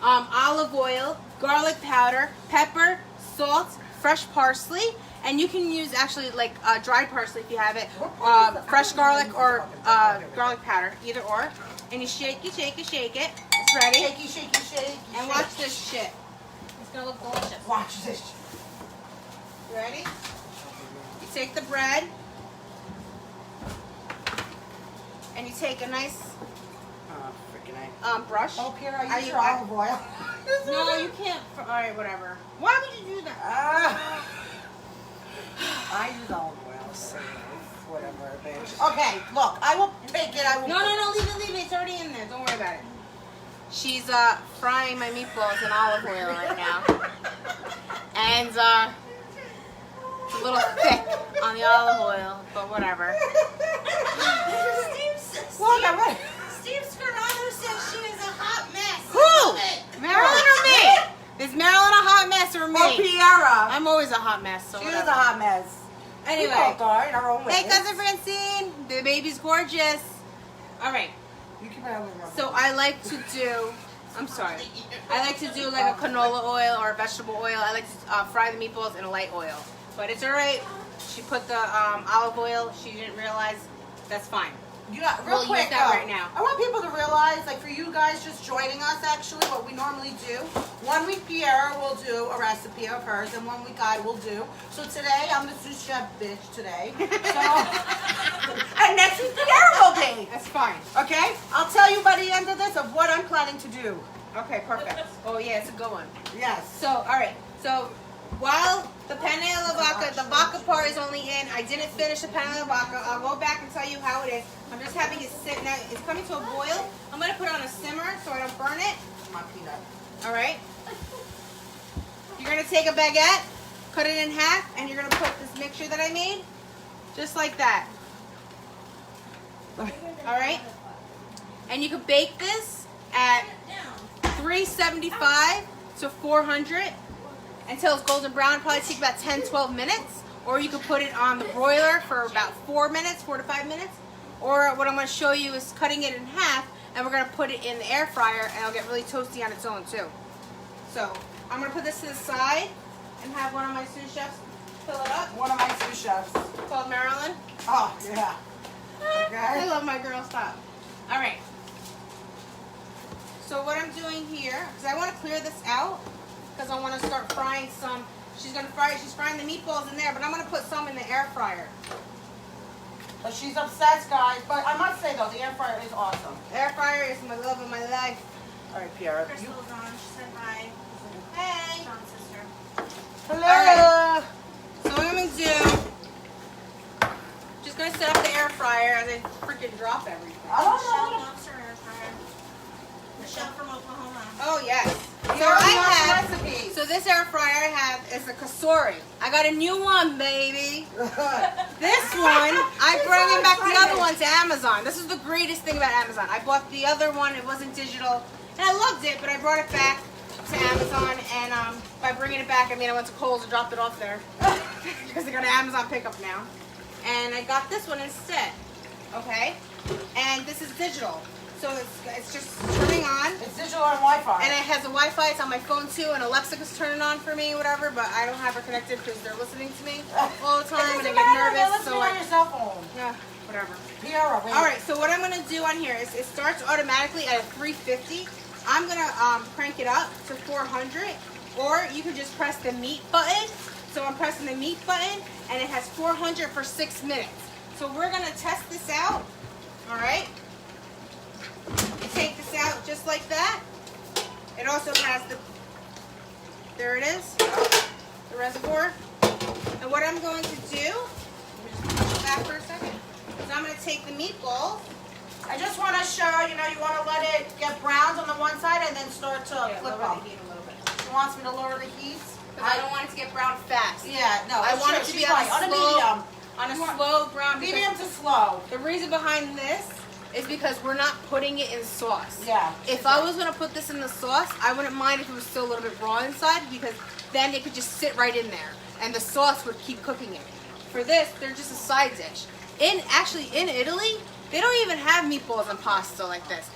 olive oil, garlic powder, pepper, salt, fresh parsley, and you can use actually like dried parsley if you have it, fresh garlic or garlic powder, either or. And you shake it. It's ready. Shaky, shaky, shaky. And watch this shit. It's gonna look delicious. Watch this. You ready? You take the bread and you take a nice Oh, freaking A. brush. Oh, Piera, Are use you- your olive oil. No, you can't. All right, whatever. Why would you do that? I use olive oil. So whatever, bitch. Okay, look, I will take it. I will. No, leave it. It's already in there. Don't worry about it. She's frying my meatballs in olive oil right now, and it's a little thick on the olive oil, but whatever. Look, I'm ready. Steve Scarano says she is a hot mess. Who? Marilyn or me? Is Marilyn a hot mess or me? Oh, Piera. I'm always a hot mess. So She is whatever. a hot mess. Anyway. We both are in our own ways. Hey, Cousin Francine. The baby's gorgeous. All right. You keep my other one. So I like to do, I'm sorry. I like to do like a canola oil or a vegetable oil. I like to fry the meatballs in a light oil. But it's all right. She put the olive oil. She didn't realize. That's fine. You know, real We'll quick, use that right now. I want people to realize, like for you guys just joining us, actually, what we normally do. 1 week Pierre will do a recipe of hers, and 1 week I will do. So today, I'm the sous chef bitch today. So, and next week Pierre will be. That's fine. Okay? I'll tell you by the end of this of what I'm planning to do. Okay, perfect. Oh yeah, it's a good one. Yes. So, all right. So, while the penne alla vodka, the vodka part is only in, I didn't finish the penne alla vodka. I'll go back and tell you how it is. I'm just having it sit now. It's coming to a boil. I'm going to put it on a simmer so I don't burn it. My peanut. All right. You're going to take a baguette, cut it in half, and you're going to put this mixture that I made, just like that. All right. And you can bake this at 375 to 400 until it's golden brown. It'll probably take about 10-12 minutes. Or you can put it on the broiler for about 4 to 5 minutes. Or what I'm going to show you is cutting it in half, and we're going to put it in the air fryer, and it'll get really toasty on its own too. So I'm going to put this to the side and have one of my sous chefs fill it up. One of my sous chefs. Called Marilyn. Oh, yeah. Okay. I love my girl. Stop. All right. So what I'm doing here, because I want to clear this out, because I want to start frying some. She's frying the meatballs in there, but I'm going to put some in the air fryer. But she's obsessed, guys. But I must say, though, the air fryer is awesome. Air fryer is my love of my life. All right, Pierre. Crystal's on. She said hi. Hey. Sean's sister. Hello. All right. So what I'm going to do, just going to set up the air fryer as I freaking drop everything. I don't Michelle know. loves her air fryer. Michelle from Oklahoma. Oh, yes. So Here are I my have, recipes. so this air fryer I have is a kasori. I got a new one, baby. This one, I bring back the other one to Amazon. This is the greatest thing about Amazon. I bought the other one, it wasn't digital, and I loved it, but I brought it back to Amazon, and by bringing it back, I mean I went to Kohl's and dropped it off there, because I got an Amazon pickup now. And I got this one instead, okay? And this is digital, so it's just turning on. It's digital and Wi-Fi. And it has a Wi-Fi. It's on my phone too, and Alexa is turning on for me, whatever. But I don't have her connected because they're listening to me all the time, and I get nervous. So on your cell phone. yeah, whatever. Pierre, wait. All right. So what I'm gonna do on here is it starts automatically at a 350. I'm gonna crank it up to 400, or you can just press the meat button. So I'm pressing the meat button, and it has 400 for 6 minutes. So we're gonna test this out. All right. You take this out just like that. It also has there it is, the reservoir. And what I'm going to do, let me just push it back for a second, is I'm going to take the meatball. I just want to show, you want to let it get browned on the one side and then start to flip lower up. the heat a little bit. She wants me to lower the heat. Because I don't want it to get brown fast. Yeah, no. I want it to be on a slow, medium. on a slow brown. Medium to slow. The reason behind this is because we're not putting it in sauce. Yeah. If I was going to put this in the sauce, I wouldn't mind if it was still a little bit raw inside, because then it could just sit right in there and the sauce would keep cooking it. For this, they're just a side dish. Actually, in Italy, they don't even have meatballs and pasta like this.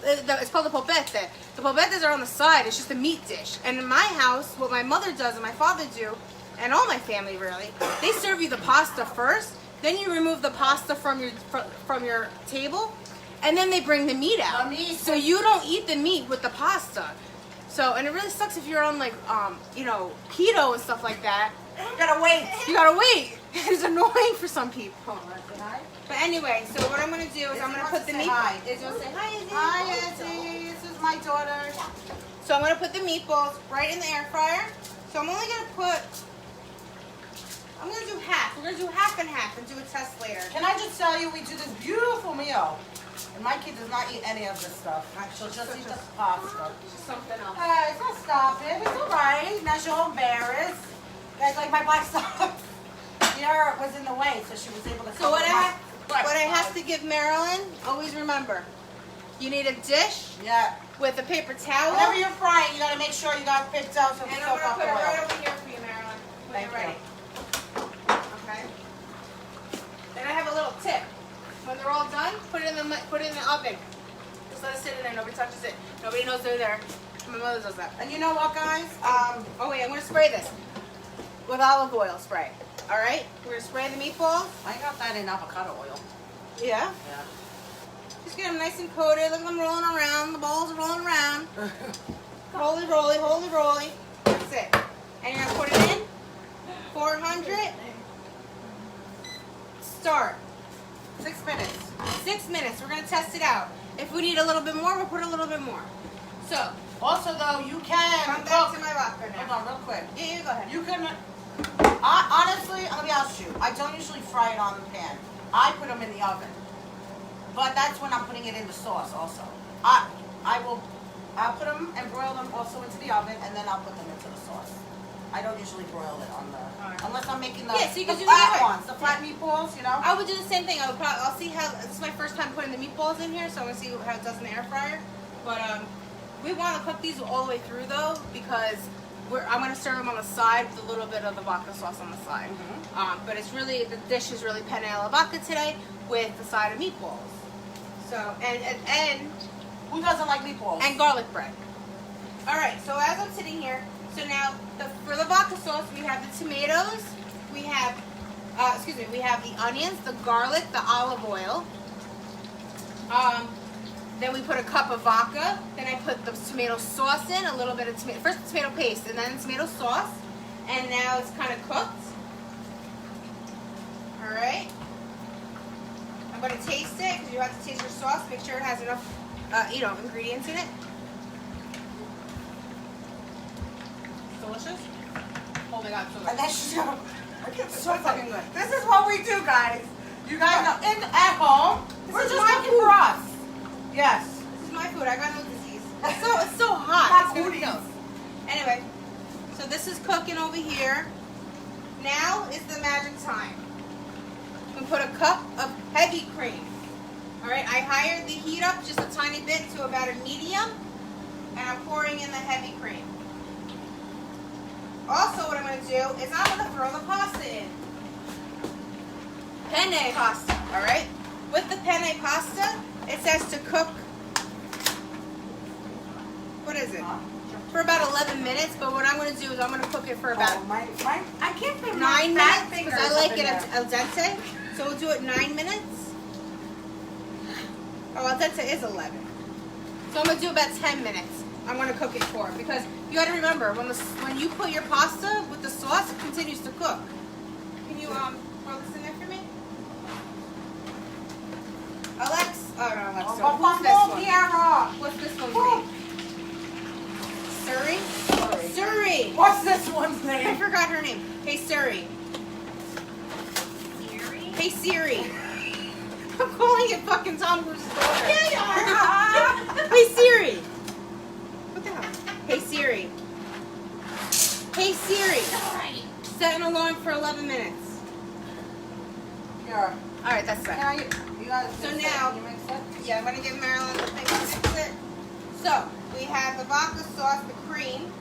It's called the polpette. The polpettas are on the side. It's just a meat dish. And in my house, what my mother does and my father do, and all my family really, they serve you the pasta first. Then you remove the pasta from your table, and then they bring the meat out. So you don't eat the meat with the pasta. So, and it really sucks if you're on like, keto and stuff like that. You gotta wait. You gotta wait. It's annoying for some people. But anyway, so what I'm gonna do is I'm gonna put the meat. Izzy wants to say hi, Izzy. Hi, Izzy. This is my daughter. So I'm gonna put the meatballs right in the air fryer. So I'm only gonna do half. We're gonna do half and half and do a test later. Can I just tell you, we do this beautiful meal. And my kid does not eat any of this stuff. She'll just eat the pasta. Something else. It's not stop it. It's all right. Now she'll embarrass. Guys, like my black stuff. Pierre was in the way, so she was able to. So what I have to give Marilyn, always remember, you need a dish with a paper towel. Whenever you're frying, you gotta make sure you got picked out some And soap I'm off gonna the put it oil. right over here for you, Marilyn, when you're ready. Okay. sit in there. Nobody touches it. Nobody knows they're there. My mother does that. And you know what, guys? Oh wait, I'm gonna spray this with olive oil spray. All right, we're gonna spray the meatballs. I got that in avocado oil. Yeah. Yeah. Just get them nice and coated. Look at them rolling around. The balls are rolling around. Holy roly, holy roly. That's it. And you're gonna put it in. 400. Start. 6 minutes. 6 minutes. We're gonna test it out. If we need a little bit more, we'll put a little bit more. So, Also, though, you can come back cook. to my vodka Hold now. on, real quick. Yeah, you go ahead. You can. Honestly, let me ask you. I don't usually fry it on the pan. I put them in the oven. But that's when I'm putting it in the sauce. Also, I'll put them and broil them also into the oven, and then I'll put them into the sauce. I don't usually broil it on the unless I'm making the, Yeah, so you the can do flat that way. ones, the flat meatballs. You know. I would do the same thing. I'll see how. This is my first time putting the meatballs in here, so I'm gonna see how it does in the air fryer. But we want to cook these all the way through though, because I'm gonna serve them on the side with a little bit of the vodka sauce on the side. But it's really, the dish is really penne alla vodka today with the side of meatballs. So and Who doesn't like meatballs? and garlic bread. All right. So as I'm sitting here, so now for the vodka sauce, we have the tomatoes, we have we have the onions, the garlic, the olive oil. Then we put a cup of vodka. Then I put the tomato sauce in, a little bit of tomato, first the tomato paste, and then tomato sauce. And now it's kind of cooked. All right. I'm going to taste it because you have to taste your sauce. Make sure it has enough, ingredients in it. Delicious. Oh my God, so And good. then she's gonna. So fucking good. This is what we do, guys. You guys know, at home, we're is just my cooking food. for us. Yes. This is my food. I got no disease. It's so hot. Not It's foodies. ridiculous. Anyway, so this is cooking over here. Now is the magic time. We put a cup of heavy cream. All right, I hired the heat up just a tiny bit to about a medium, and I'm pouring in the heavy cream. Also, what I'm going to do is I'm going to throw the pasta in. Penne pasta, all right? With the penne pasta, it says to cook, what is it? For about 11 minutes, but what I'm going to do is I'm going to cook it for about I can't fit 9 my fat minutes, fingers because I like up in it there. al dente. So we'll do it 9 minutes. Oh, al dente is 11. So I'm going to do about 10 minutes. I'm going to cook it for, because you got to remember, when you put your pasta with the sauce, it continues to cook. Can you throw this in there for me? Alexa, oh no, Alexa. Who's this one? Piera. What's this one's name? Suri? Suri! What's this one's I name? forgot her name. Hey Siri. Hey Siri. I'm calling it fucking Tom Cruise's daughter. Yeah, you are. Hey Siri. What the hell? Hey Siri. Hey Siri. Set an alarm for 11 minutes. Here. Alright, that's Can set. I, you guys So mix now- it? Can you mix it? Yeah, I'm gonna give Marilyn the thing to mix it. So, we have the vodka sauce, the cream.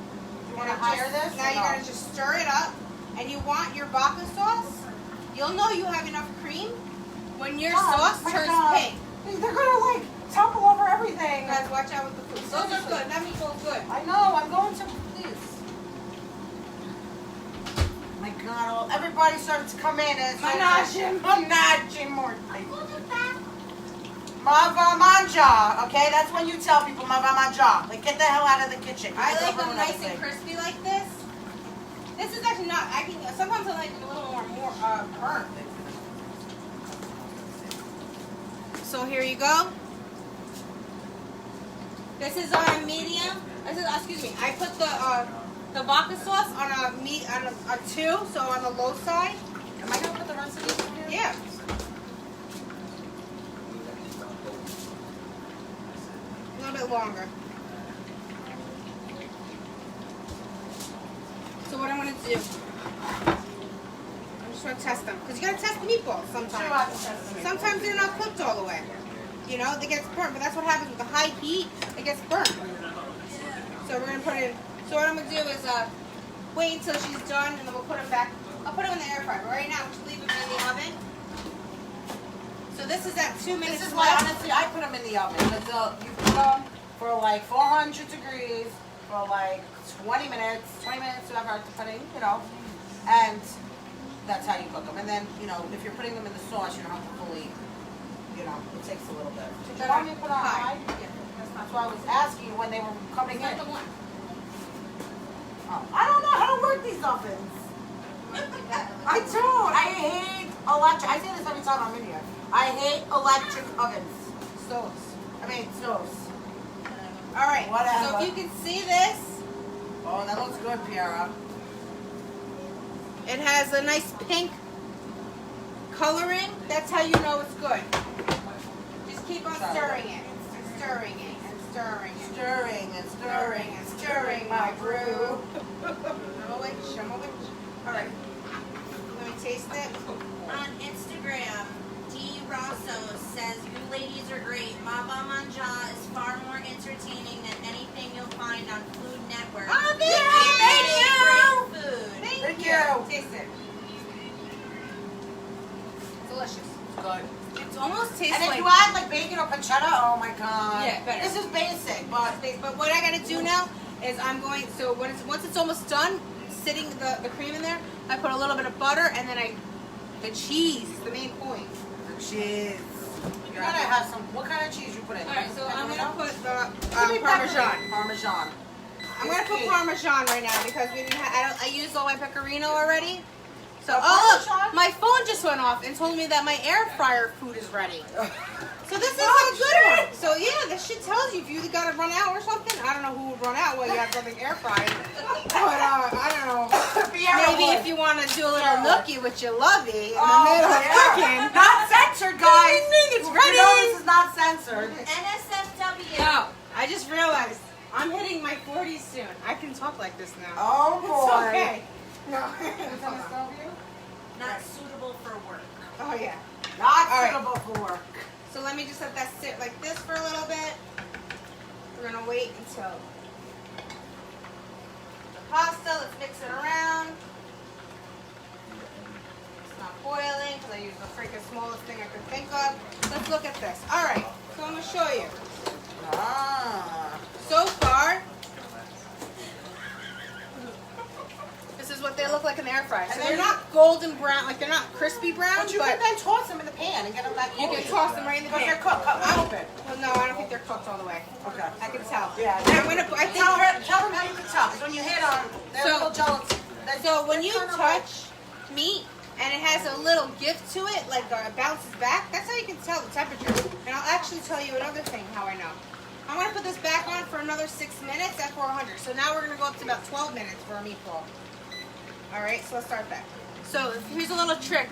You want to hire this? Now or you're no? gonna just stir it up, and you want your vodka sauce. You'll know you have enough cream when your Oh, sauce my turns God. pink. They're gonna like topple over everything. Guys, watch out with the food. Those are good. That meatball's good. I know. I'm going to please. My God! Everybody started to come in and Mangia more. Mavamangia. Okay, that's when you tell people mavamangia. Like, get the hell out of the kitchen. I It's like over them and nice everything. and crispy like this. This is actually not. Sometimes I like them a little more burnt. So here you go. This is on a medium. Excuse me. I put the vodka sauce on a 2, so on the low side. Am I gonna put the rest of these in here? Yeah. A little bit longer. So what I'm gonna do? I'm just gonna test them, because you gotta test the meatballs Sure, I sometimes. can test them. Sometimes they're not cooked all the way. You know, they get burnt, but that's what happens with the high heat. It gets burnt. So we're gonna put it in. So what I'm gonna do is wait until she's done, and then we'll put them back. I'll put them in the air fryer. But right now, we'll just leave them in the oven. So this is at 2 minutes This is why, left. honestly, I put them in the oven. Until you put them for like 400 degrees for like 20 minutes, too hard to put in, you know, and that's how you cook them. And then, you know, if you're putting them in the sauce, you don't have to fully, you know, it takes a little bit. Did you want me to put on high? Yeah. That's why I was asking you when they were coming in. That's the one. Oh, I don't know how to work these ovens. I don't. I hate electric. I say this every time I'm in here. I hate electric ovens. Stoves. Stoves. All right. Whatever. So if you can see this, Oh, that looks good, Piera. it has a nice pink coloring. That's how you know it's good. Just keep on stirring it, and stirring it, and stirring it. Stirring and stirring and stirring my brew. I'm a witch. All right. Let me taste it. On Instagram, D. Rosso says, "You ladies are great. Mavamangia is far more entertaining than anything you'll find on Food Network. Oh, Great food." Thank you. Taste it. Delicious. Good. It almost tastes And if like. you add like bacon or pancetta, oh my god. Yeah, better. This is basic, but But what I gotta do now is I'm going. So once it's almost done, sitting the cream in there, I put a little bit of butter and then the cheese is the main point. the cheese. You gotta have some. What kind of cheese you put in? All right, so I'm gonna put the Give me Parmesan. Parmesan. I'm gonna put Parmesan right now because we didn't have, I used all my pecorino already. So, Oh, oh look, Parmesan? my phone just went off and told me that my air fryer food is ready. So this is Oh, a good shit. one. So yeah, this shit tells you if you gotta run out or something. I don't know who would run out while you have something air fried. But I don't know. Maybe if you want to do a little nookie with your lovey in the middle of cooking. Not censored, guys. It's ready. You know this is not censored. NSFW. No, I just realized I'm hitting my 40s soon. I can talk like this now. Oh boy. It's okay. No. Not suitable for work. Oh yeah. Not All right. suitable for work. So let me just let that sit like this for a little bit. We're gonna wait until the pasta. Let's mix it around. It's not boiling because I used the freaking smallest thing I could think of. Let's look at this. All right. So I'm gonna show you. Ah. So far, this is what they look like in the air fryer. So And they're then not golden brown, like they're not crispy brown, But you can then toss them in the pan and get them that you cold. can toss them right in the Because pan. they're cooked. Cut open. Well, no, I don't think they're cooked all the way. Okay. I can tell. Yeah. I'm gonna. I think. Tell them how you can tell. Because when you hit on, they're So- a little gelatin. So when you touch meat and it has a little give to it, like it bounces back, that's how you can tell the temperature. And I'll actually tell you another thing how I know. I'm gonna put this back on for another 6 minutes at 400. So now we're gonna go up to about 12 minutes for a meatball. All right, so let's start that. So here's a little trick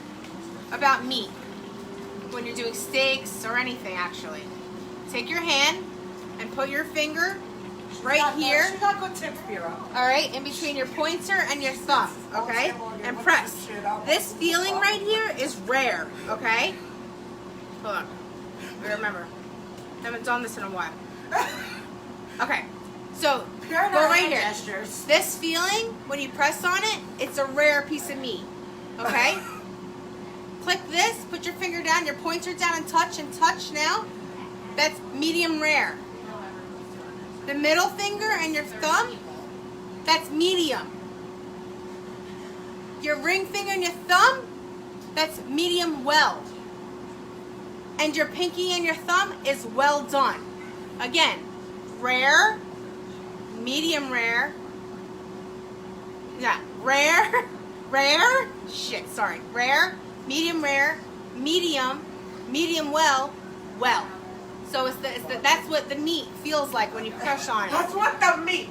about meat when you're doing steaks or anything actually. Take your hand and put your finger right here. She got good tips, Vera. All right, in between your pointer and your thumb, okay? And press. This feeling right here is rare, okay? Hold on. Remember, haven't done this in a while. Okay, so go right here. Gestures. This feeling, when you press on it, it's a rare piece of meat, okay? Click this, put your finger down, your pointer down and touch now. That's medium rare. The middle finger and your thumb, that's medium. Your ring finger and your thumb, that's medium well. And your pinky and your thumb is well done. Again, rare, medium rare, yeah, rare, rare, medium well, well. So that's what the meat feels like when you press on it. That's what the meat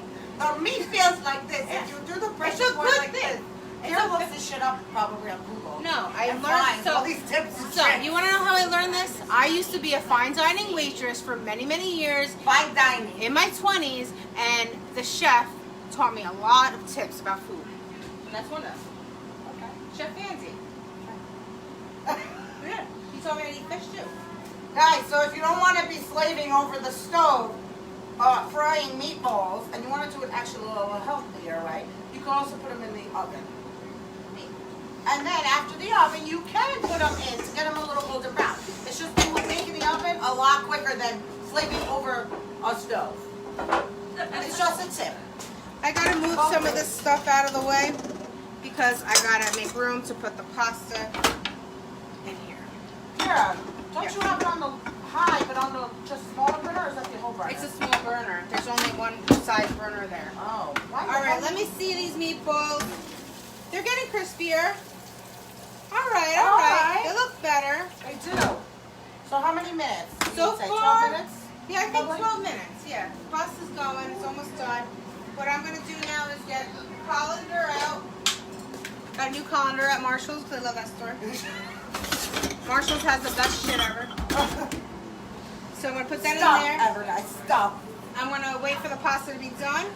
feels like this. If you do the pressure It's a point good like thing. this, Vera looks this shit up probably on Google. No, I And learned finds all so. these tips and So tricks. you want to know how I learned this? I used to be a fine dining waitress for many, many years Fine dining. in my 20s, and the chef taught me a lot of tips about food. And that's one of them. Okay. Chef Fancy. Yeah, he taught me how to eat fish too. Guys, so if you don't want to be slaving over the stove, frying meatballs, and you want to do it actually a little healthier, right? You can also put them in the oven. And then after the oven, you can put them in to get them a little golden brown. It's just making the oven a lot quicker than flaming over a stove. It's just a tip. I gotta move some of this stuff out of the way because I gotta make room to put the pasta in here. Yeah. Don't you have it on the high, but on the just smaller burner, or is that the whole burner? It's a small burner. There's only one size burner there. Oh. All right, let me see these meatballs. They're getting crispier. All right. They look better. They do. So how many minutes? So You say far, 12 minutes? yeah, I think 12 minutes. Yeah, the pasta's going. It's almost done. What I'm gonna do now is get colander out. Got a new colander at Marshall's because I love that store. Marshall's has the best shit ever. So I'm gonna put that Stop, in there. ever, guys. Stop. I'm gonna wait for the pasta to be done.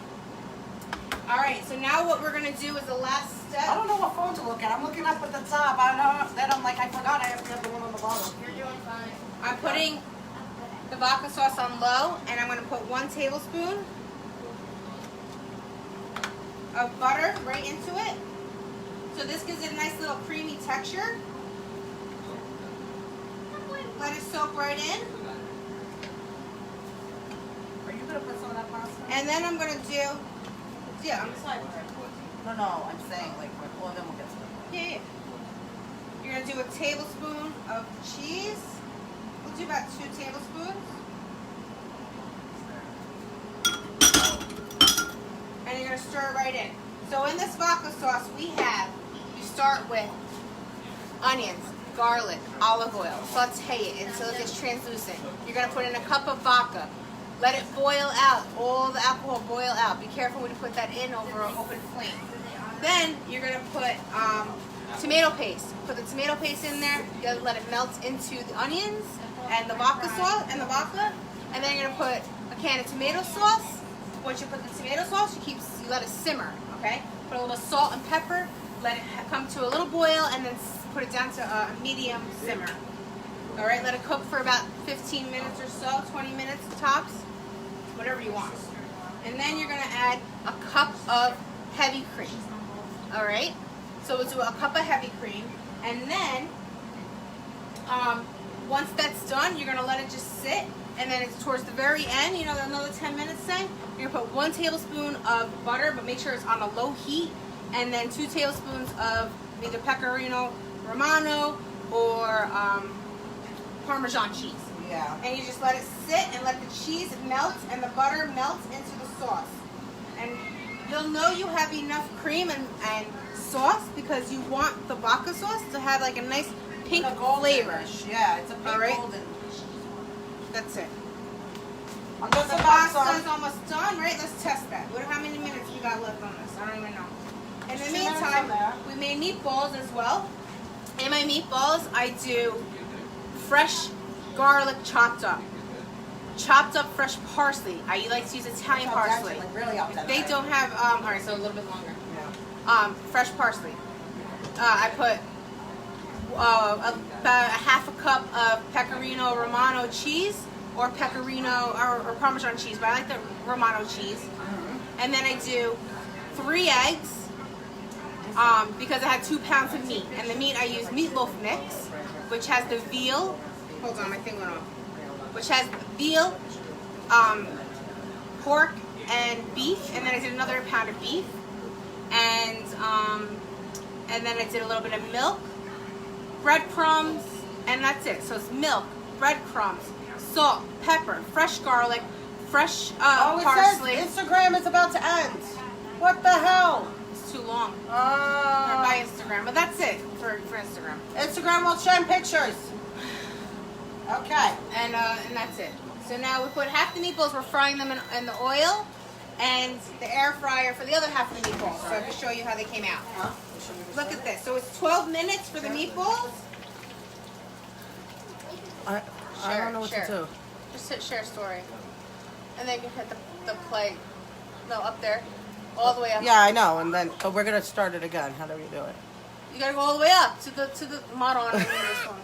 All right, so now what we're gonna do is the last I step. don't know what phone to look at. I'm looking up at the top. I know. Then I'm like, I forgot I have to have the one on the bottom. You're doing fine. I'm putting the vodka sauce on low, and I'm gonna put 1 tablespoon of butter right into it. So this gives it a nice little creamy texture. Let it soak right in. Are you gonna put some of that pasta? And then I'm gonna do, yeah, No, I'm saying like all of them will get some. yeah. You're gonna do a tablespoon of cheese. We'll do about 2 tablespoons. And you're gonna stir it right in. So in this vodka sauce you start with onions, garlic, olive oil, saute it until it gets translucent. You're gonna put in a cup of vodka. Let it boil out, all the alcohol boil out. Be careful when you put that in over an open flame. Then you're gonna put tomato paste. Put the tomato paste in there. You gotta let it melt into the onions and the vodka sauce and the vodka. And then you're gonna put a can of tomato sauce. Once you put the tomato sauce, you let it simmer. Okay. Put a little salt and pepper. Let it come to a little boil, and then put it down to a medium simmer. All right. Let it cook for about 15 minutes or so, 20 minutes tops, whatever you want. And then you're gonna add a cup of heavy cream. All right. So we'll do a cup of heavy cream, and then once that's done, you're gonna let it just sit, and then it's towards the very end, you know, another 10 minutes say, you're gonna put 1 tablespoon of butter, but make sure it's on a low heat, and then 2 tablespoons of either pecorino romano or Parmesan cheese. Yeah. And you just let it sit and let the cheese melt and the butter melt into the sauce. And you'll know you have enough cream and sauce because you want the vodka sauce to have like a nice pink flavor. Yeah, it's a pink All right. golden. That's it. I'm just The about pasta is some. almost done, right? Let's test that. How many minutes you got left on this? I don't even know. In the 2 minutes meantime, on there. we made meatballs as well. In my meatballs, I do fresh garlic chopped up fresh parsley. I like to use Italian parsley. Like really upset. They don't have, all right, so a little bit longer. Yeah. Fresh parsley. I put about a half a cup of pecorino romano cheese or pecorino or Parmesan cheese, but I like the romano cheese. And then I do 3 eggs because I had 2 pounds of meat. And the meat I use meatloaf mix, which has the veal. Hold on, my thing went off. Which has veal, pork, and beef. And then I did another pound of beef. And then I did a little bit of milk, breadcrumbs, and that's it. So it's milk, breadcrumbs, salt, pepper, fresh garlic, fresh parsley. It says Instagram is about to end. What the hell? It's too long. By Instagram, but that's it for Instagram. Instagram will send pictures. Okay. And that's it. So now we put half the meatballs. We're frying them in the oil, and the air fryer for the other half of the meatballs. So I can show you how they came out. Look at this. So it's 12 minutes for the meatballs. I don't know what to do. Just hit share story, and then you hit the play. No, up there, all the way up. Yeah, I know. And then we're gonna start it again. How do we do it? You gotta go all the way up to the model on this one.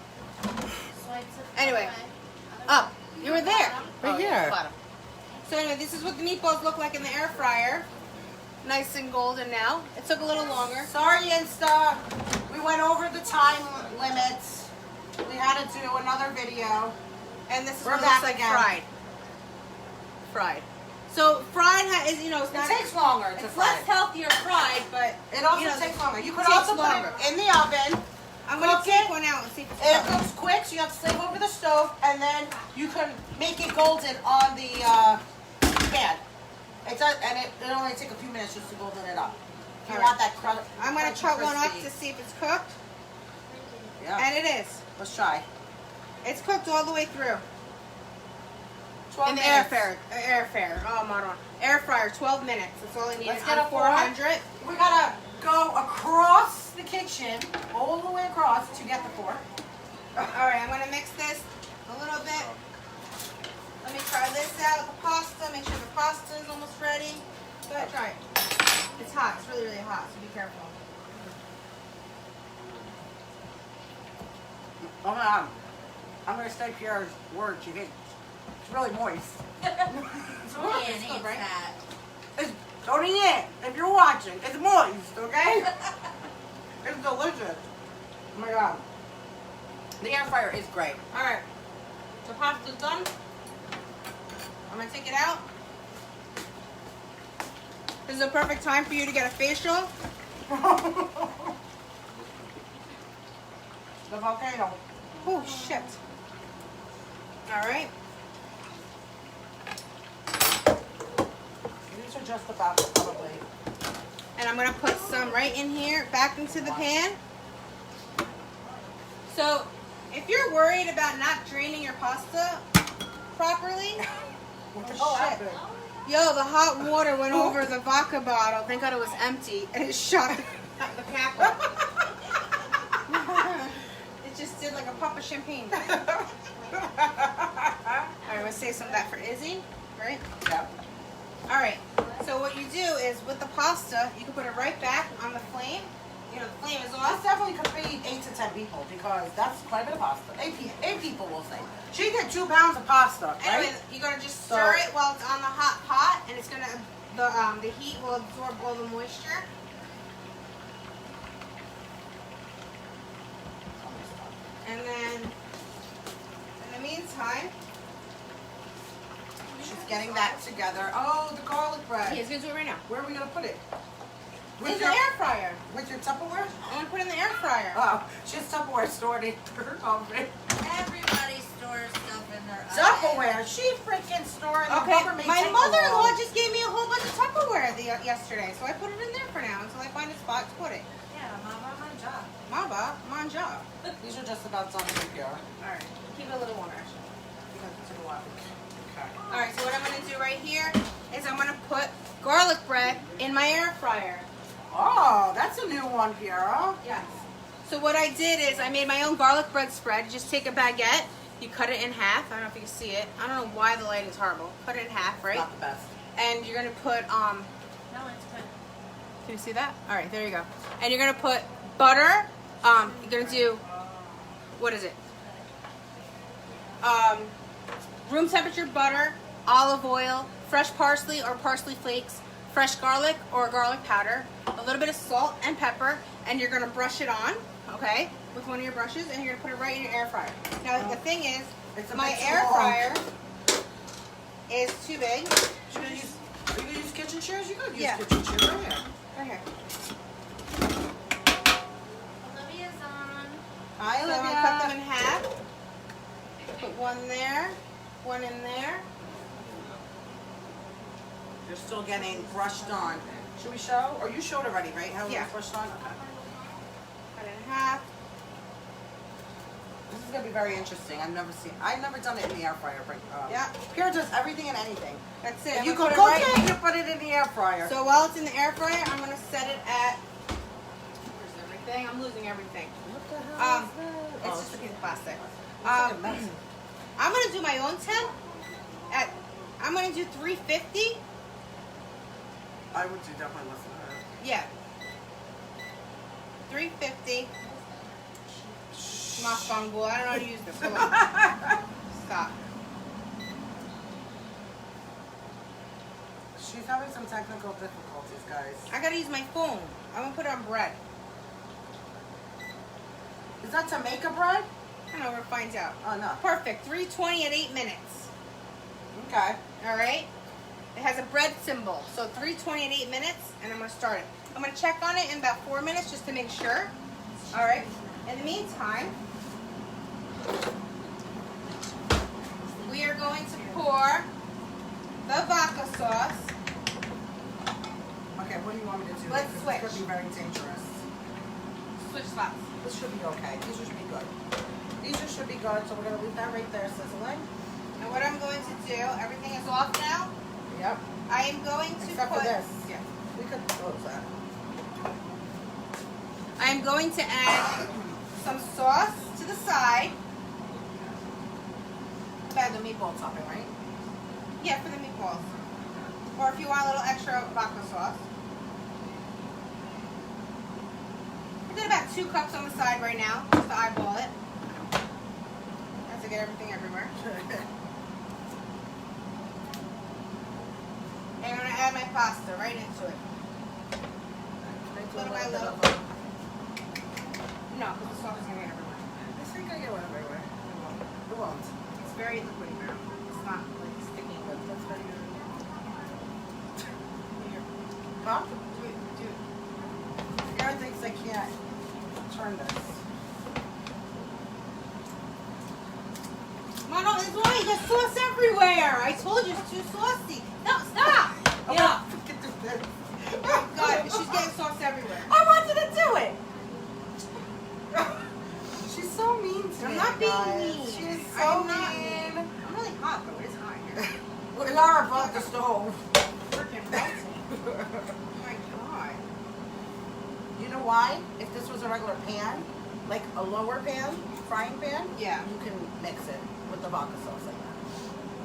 Anyway, up. You were there. Right here. Bottom. So anyway, this is what the meatballs look like in the air fryer. Nice and golden now. It took a little longer. Sorry, Insta. We went over the time limits. We had to do another video. And this is We're what it looks back like again. fried. Fried. So fried is, you know, it's It not. takes longer to It's fry. less healthier fried, but It also you know, takes longer. You could takes also longer. put it in the oven. I'm gonna cook take it. one out and see if it's It cooked. cooks quick, so you have to save over the stove, and then you can make it golden on the pan. It only takes a few minutes just to golden it up. If you All want that crust. I'm gonna cut one up to see if it's cooked, Yeah. and it is. Let's try. It's cooked all the way through. 12 In the minutes. air fryer. Oh, my air fryer. 12 minutes. That's all I need. Let's On get a 400. We gotta go across the kitchen, all the way across to get the fork. All right, I'm gonna mix this a little bit. Let me try this out. The pasta. Make sure the pasta is almost ready. Go ahead, try it. It's hot. It's really, really hot. So be careful. Oh my God. I'm gonna say Pierre's words. You think it's really moist. It's good, right? Don't eat it if you're watching. It's moist, okay? It's delicious. Oh my God. The air fryer is great. All right. The pasta's done. I'm gonna take it out. This is a perfect time for you to get a facial. The volcano. Oh shit. All right. These are just about probably. And I'm gonna put some right in here, back into the pan. So, if you're worried about not draining your pasta properly, What the Oh, hell shit. happened? yo, the hot water went over the vodka bottle. Thank God it was empty, and it shot the cap off. It just did like a pop of champagne. All right, I'm gonna save some of that for Izzy, right? Yeah. All right. So what you do is with the pasta, you can put it right back on the flame. You know, the flame is This off. definitely could feed 8 to 10 people because that's quite a bit of pasta. 8 people will say. She did 2 pounds of pasta, right? Anyway, you're gonna just stir it while it's on the hot pot, and it's gonna the heat will absorb all the moisture. And then, in the meantime, She's getting that together. Oh, the garlic bread. he's gonna do it right now. Where are we gonna put it? In With the your, air fryer. with your Tupperware? I'm gonna put it in the air fryer. Oh, she has Tupperware stored in her oven. Everybody stores stuff in their oven. Tupperware? She freaking stored in the Okay, Rubbermaid my takeaway. mother-in-law just gave me a whole bunch of Tupperware yesterday, so I put it in there for now until I find a spot to put it. Yeah, mavamangia. Manja. These are just about done to here. All right, keep it a little warmer actually. Because it took a while. Okay. All right, so what I'm gonna do right here is I'm gonna put garlic bread in my air fryer. Oh, that's a new one, Piera. Yes. So what I did is I made my own garlic bread spread. You just take a baguette, you cut it in half. I don't know if you can see it. I don't know why the lighting's horrible. Cut it in half, right? Not the best. And you're gonna put No, it's good. Can you see that? All right, there you go. And you're gonna put butter. You're gonna do, what is it? Room temperature butter, olive oil, fresh parsley or parsley flakes, fresh garlic or garlic powder, a little bit of salt and pepper, and you're gonna brush it on, okay, with one of your brushes, and you're gonna put it right in your air fryer. Now the thing is, It's a my bit air long. fryer is too big. Are you gonna use kitchen chairs? You could use Yeah. kitchen chairs right here. Right here. Olivia's on. Hi, So I'm Olivia. gonna cut them in half. Put one there, one in there. They're still getting brushed on. Should we show? Or you showed already, right? How it Yeah. was brushed on? Okay. Cut it in half. This is gonna be very interesting. I've never done it in the air fryer. But, Yeah. Pierre does everything and anything. That's it. If I'm you gonna go put it cooking, right. you put it in the air fryer. So while it's in the air fryer, I'm gonna set it at. Where's everything? I'm losing everything. What the hell Um, is that? It's just a piece of plastic. It's like a mess. I'm gonna do my own temp. I'm gonna do 350. I would do definitely less than that. Yeah. 350. Mafangul. I don't know how to use this. Hold on. Stop. She's having some technical difficulties, guys. I gotta use my phone. I'm gonna put it on bread. Is that Jamaica bread? I don't know, we'll find out. Oh, no. Perfect, 320 at 8 minutes. Okay. All right? It has a bread symbol. So 320 at 8 minutes, and I'm gonna start it. I'm gonna check on it in about 4 minutes just to make sure. All right? In the meantime, we are going to pour the vodka sauce. Okay, what do you want me to do? Let's This switch. could be very dangerous. Switch spots. This should be okay. These should be good. These should be good, so we're going to leave that right there sizzling. And what I'm going to do, everything is off now. Yep. I am going to Except put for this. Yeah. We could close that. I am going to add some sauce to the side. Okay, the meatball topping, right? Yeah, for the meatballs. Or if you want a little extra vodka sauce. I did about 2 cups on the side right now, just to eyeball it. Have to get everything everywhere. And I'm gonna add my pasta right into it. Little by little. No, because the sauce is gonna get everywhere. I think I get one everywhere. It won't. It's very liquidy now. It's not like sticky. But that's very good. Huh? Do it. Karen thinks I can't turn this. Mano, it's why there's sauce everywhere. I told you it's too saucy. No, stop. Yeah. Oh God, she's getting sauce everywhere. I wanted to do it. She's so mean to me. I'm not being guys. mean. She's so I'm not mean. I'm really hot though. It is hot here. We are above the stove. Freaking melting. Oh my God. You know why? If this was a regular pan, like a lower pan, frying pan, Yeah. you can mix it with the vodka sauce like that.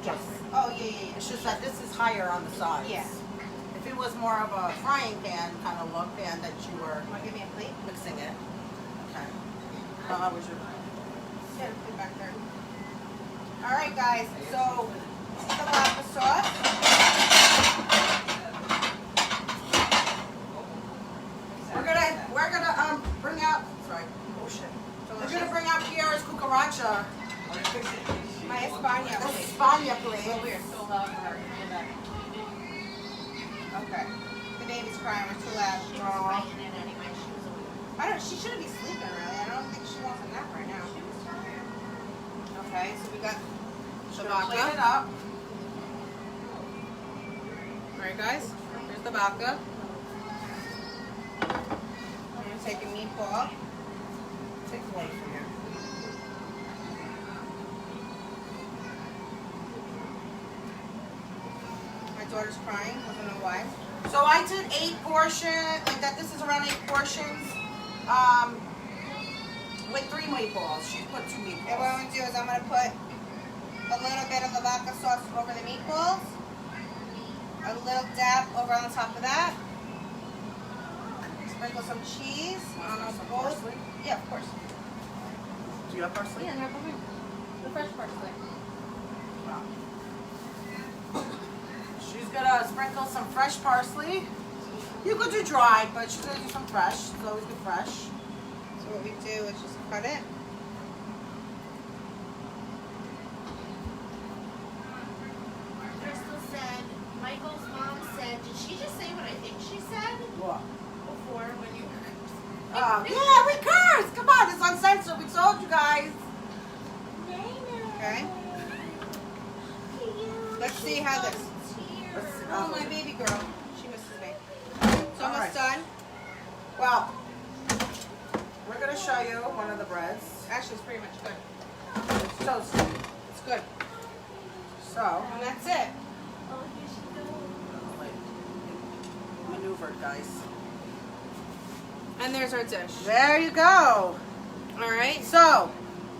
Yes. Just, Oh yeah. it's just that this is higher on the sides. Yeah. If it was more of a frying pan kind of look pan that you were Want to give me a plate? mixing it. Okay. How was your? Yeah, put it back there. All right, guys. So the vodka sauce. We're gonna bring out. Sorry. Oh shit. We're gonna bring out Kiara's cucaracha. My España. The España plate. So loud for her. Okay. The baby's crying. We're too loud. She was fighting it anyway. She was a I don't. She shouldn't be sleeping really. I don't think she wants a nap right now. She was tired. Okay, so we got the Gonna plate it vodka. up. All right, guys. Here's the vodka. I'm gonna take a meatball. Take one from here. My daughter's crying. I don't know why. So I did 8 portions. Like that. This is around 8 portions. With 3 meatballs. She put 2 And what meatballs. I'm gonna do is I'm gonna put a little bit of the vodka sauce over the meatballs. A little dab over on top of that. Sprinkle some cheese on Some both. parsley? Yeah, of course. Do you have parsley? Yeah, no problem. The fresh parsley. Wow. She's gonna sprinkle some fresh parsley. You could do dried, but she's gonna do some fresh. It's always good fresh. So what we do is just cut it. Crystal said, Michael's mom said, did she just say what I think she said? What? Before when you were. Yeah, we curse. Come on, it's uncensored. We told you guys. Okay. Let's see how this. Let's see. Oh, my baby girl. She misses me. It's All almost right. done. Well, we're gonna show you one of the breads. Actually, it's pretty much good. It's toasted. It's good. So, And that's it. maneuvered, guys. And there's our dish. There you go. All right. So,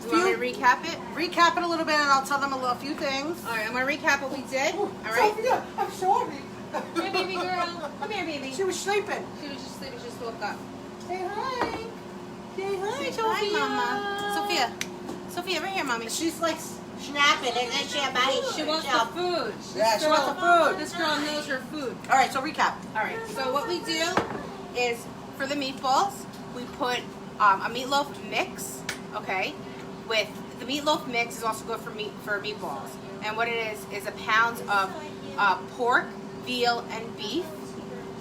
Do you want me to recap it? recap it a little bit, and I'll tell them a few things. All right. I'm gonna recap what we did. All right. Sophia, I'm sorry. Come here, baby girl. Come here, baby. She was sleeping. She was just sleeping. She just woke up. Say hi. Say hi, Say Sophia. hi, Mama. Sophia. Sophia, right here, mommy. She's like snapping, and then she She wants the food. Yeah, she wants the food. This girl knows her food. All right, so recap. All right. So what we do is for the meatballs, we put a meatloaf mix. okay? With the meatloaf mix is also good for meatballs. And what it is a pound of pork, veal, and beef.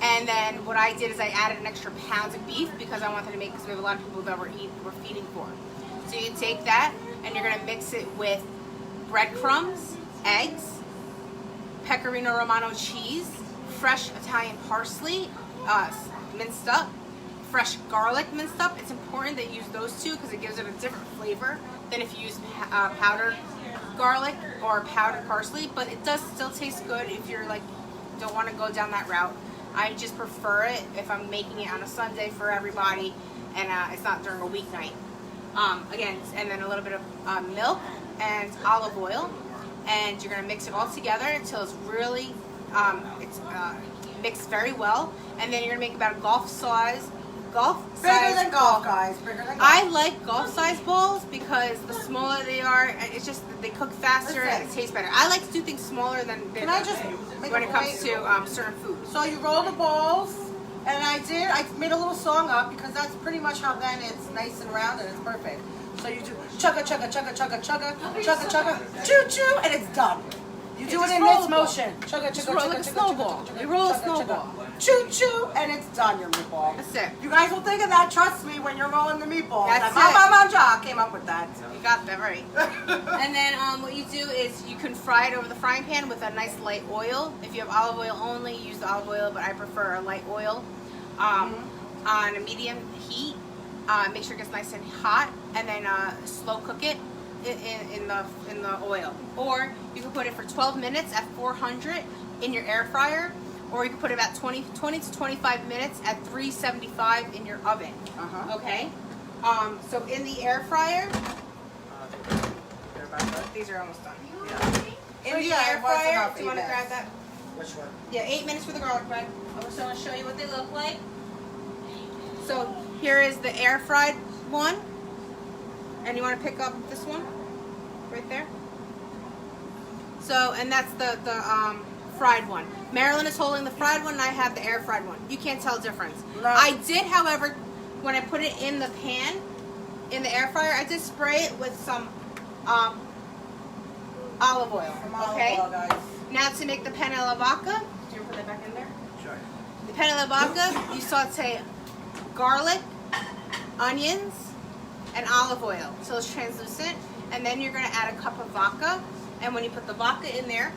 And then what I did is I added an extra pound of beef because I wanted to make, because we have a lot of people that we're feeding for. So you take that and you're gonna mix it with breadcrumbs, eggs, pecorino romano cheese, fresh Italian parsley, minced up, fresh garlic minced up. It's important that you use those two because it gives it a different flavor than if you use powdered garlic or powdered parsley, but it does still taste good if you're like, don't want to go down that route. I just prefer it if I'm making it on a Sunday for everybody and it's not during a weeknight. Again, and then a little bit of milk and olive oil, and you're gonna mix it all together until it's really mixed very well, and then you're gonna make about a golf size Bigger than golf, guys. Bigger than golf. I like golf size bowls because the smaller they are, it's just that they cook faster and it tastes better. I like to do things smaller than bigger. Can I just make when a it comes point? to certain foods. So you roll the balls, and I made a little song up because that's pretty much how then it's nice and round and it's perfect. So you do chugga chugga chugga chugga chugga chugga chugga choo choo, and it's done. You do it in this motion. Chugga chugga chugga like a chugga snowball. chugga You roll a chugga snowball. chugga. Choo choo, and it's done. Your meatball. That's it. You guys will think of that. Trust me, when you're rolling the meatballs. That's Mavamangia came up with that. You got that right. And then what you do is you can fry it over the frying pan with a nice light oil. If you have olive oil only, use the olive oil, but I prefer a light oil on a medium heat. Make sure it gets nice and hot, and then slow cook it in the oil. Or you can put it for 12 minutes at 400 in your air fryer, or you can put it about 20 to 25 minutes at 375 in your oven. Okay. So in the air fryer, these are almost done. In the air fryer, do you want to grab that? Which one? Yeah, 8 minutes for the garlic bread. I'm just going to show you what they look like. So here is the air fried one, and you want to pick up this one right there. So, and that's the fried one. Marilyn is holding the fried one, and I have the air fried one. You can't tell the difference. No. I did, however, when I put it in the pan, in the air fryer, I did spray it with some olive oil. Okay. Olive oil, guys. Now to make the penne alla vodka, do you want to put that back in there? Sure. The penne alla vodka, you saute garlic, onions, and olive oil so it's translucent, and then you're going to add a cup of vodka, and when you put the vodka in there,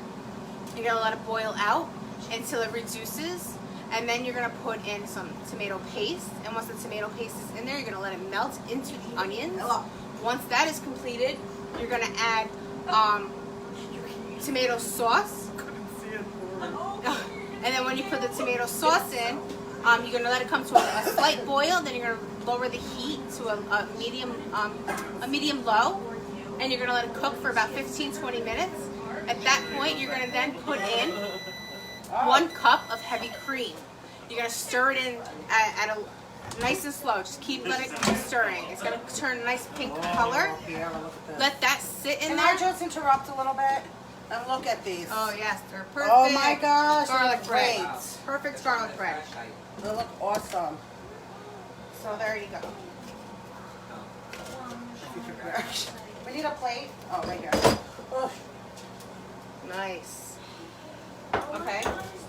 you're going to let it boil out until it reduces, and then you're going to put in some tomato paste, and once the tomato paste is in there, you're going to let it melt into the onions. Once that is completed, you're going to add tomato sauce, and then when you put the tomato sauce in, you're going to let it come to a slight boil, then you're going to lower the heat to a medium low, and you're going to let it cook for about 15-20 minutes. At that point, you're going to then put in 1 cup of heavy cream. You're going to stir it in at a nice and slow. Just keep letting it stirring. It's going to turn a nice pink color. Here, look at this. Let that sit in Can there. I just interrupt a little bit and look at these? Oh yes, they're perfect. Oh my gosh, garlic they're bread. great. Perfect garlic bread. They look awesome. So there you go. We need a plate. Oh, right here. Oh. Nice. Okay.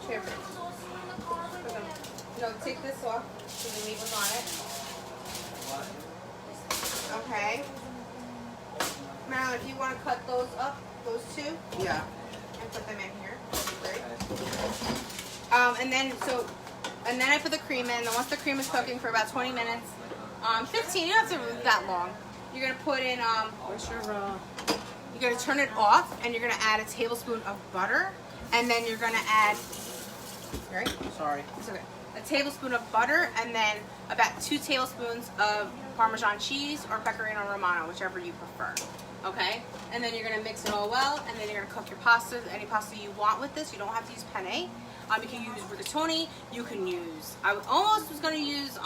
Here. No, take this off so the meat was on it. Okay. Marilyn, if you want to cut those up, those two, Yeah. and put them in here, that'd be great. And then I put the cream in. And once the cream is cooking for about 20 minutes, 15. You don't have to do that long. You're gonna put in you're gonna turn it off, and you're gonna add a tablespoon of butter, and then you're gonna add. Right? Sorry. It's okay. A tablespoon of butter, and then about 2 tablespoons of Parmesan cheese or Pecorino Romano, whichever you prefer. Okay? And then you're going to mix it all well, and then you're going to cook your pasta, any pasta you want with this. You don't have to use penne. You can use rigatoni. You can use, I almost was going to use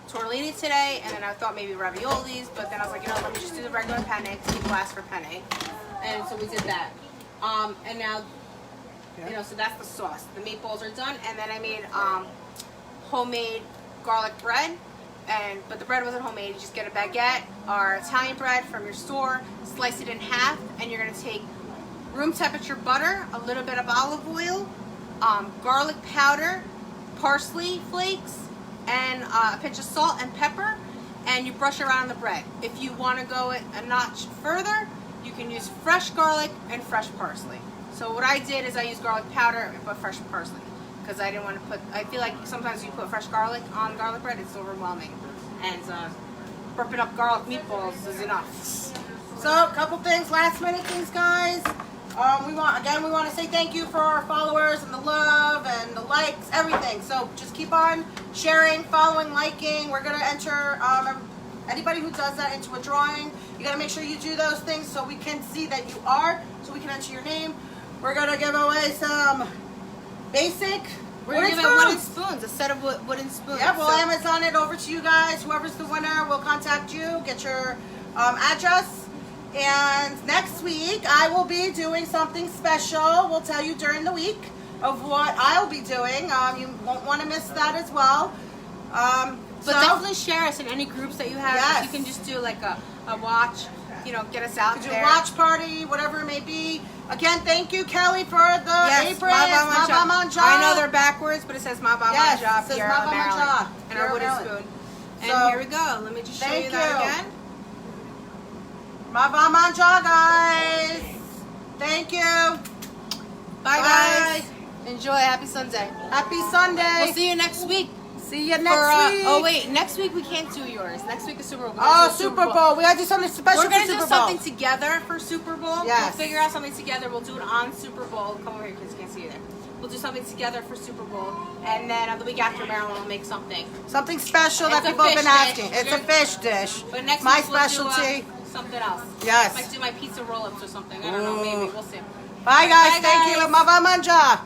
tortellini today, and then I thought maybe raviolis, but then I was like, you know, let me just do the regular penne, because people ask for penne. And so we did that. And now, you know, so that's the sauce. The meatballs are done, and then I made homemade garlic bread, but the bread wasn't homemade. You just get a baguette or Italian bread from your store, slice it in half, and you're gonna take room temperature butter, a little bit of olive oil, garlic powder, parsley flakes, and a pinch of salt and pepper, and you brush it around the bread. If you want to go a notch further, you can use fresh garlic and fresh parsley. So what I did is I used garlic powder and put fresh parsley because I didn't want to put. I feel like sometimes you put fresh garlic on garlic bread, it's overwhelming, and burping up garlic meatballs is enough. So, a couple things, last minute things, guys. We want to say thank you for our followers and the love and the likes, everything. So just keep on sharing, following, liking. We're gonna enter anybody who does that into a drawing. You gotta make sure you do those things so we can see that you are, so we can enter your name. We're gonna give away some basic We're gonna give wooden spoons, a set of wooden spoons. Yeah, we'll Amazon it over to you guys. Whoever's the winner will contact you, get your address. And next week, I will be doing something special. We'll tell you during the week of what I'll be doing. You won't want to miss that as well. But definitely share us in any groups that you have. Yes. You can just do like a watch, get us out do there. a watch party, whatever it may be. Again, thank you, Kelly, for the aprons. Mavamangia. I know they're backwards, but it says Mavamangia, Yes, it says Maryland. Mavamangia, And our wooden Maryland. spoon. And So, here we go. Let me just show thank you that you. again. Mavamangia, guys. Thank you. Bye, guys. Enjoy. Happy Sunday. Happy Sunday. We'll see you next week. See you next week. Oh wait, next week we can't do yours. Next week is Super Bowl. Oh, Super Bowl. We gotta do something special We're gonna for do Super Bowl. something together for Super Bowl. Yes. We'll figure out something together. We'll do it on Super Bowl. Come over here because you can't see you there. We'll do something together for Super Bowl, and then the week after, Maryland will make something. Something special that It's a people have been fish dish. asking. It's a fish dish. But next My week we'll specialty. do something else. Yes. Might do my pizza roll-ups or something. I don't know. Maybe we'll see. Bye, guys. Bye, Thank you. guys. Mavamangia.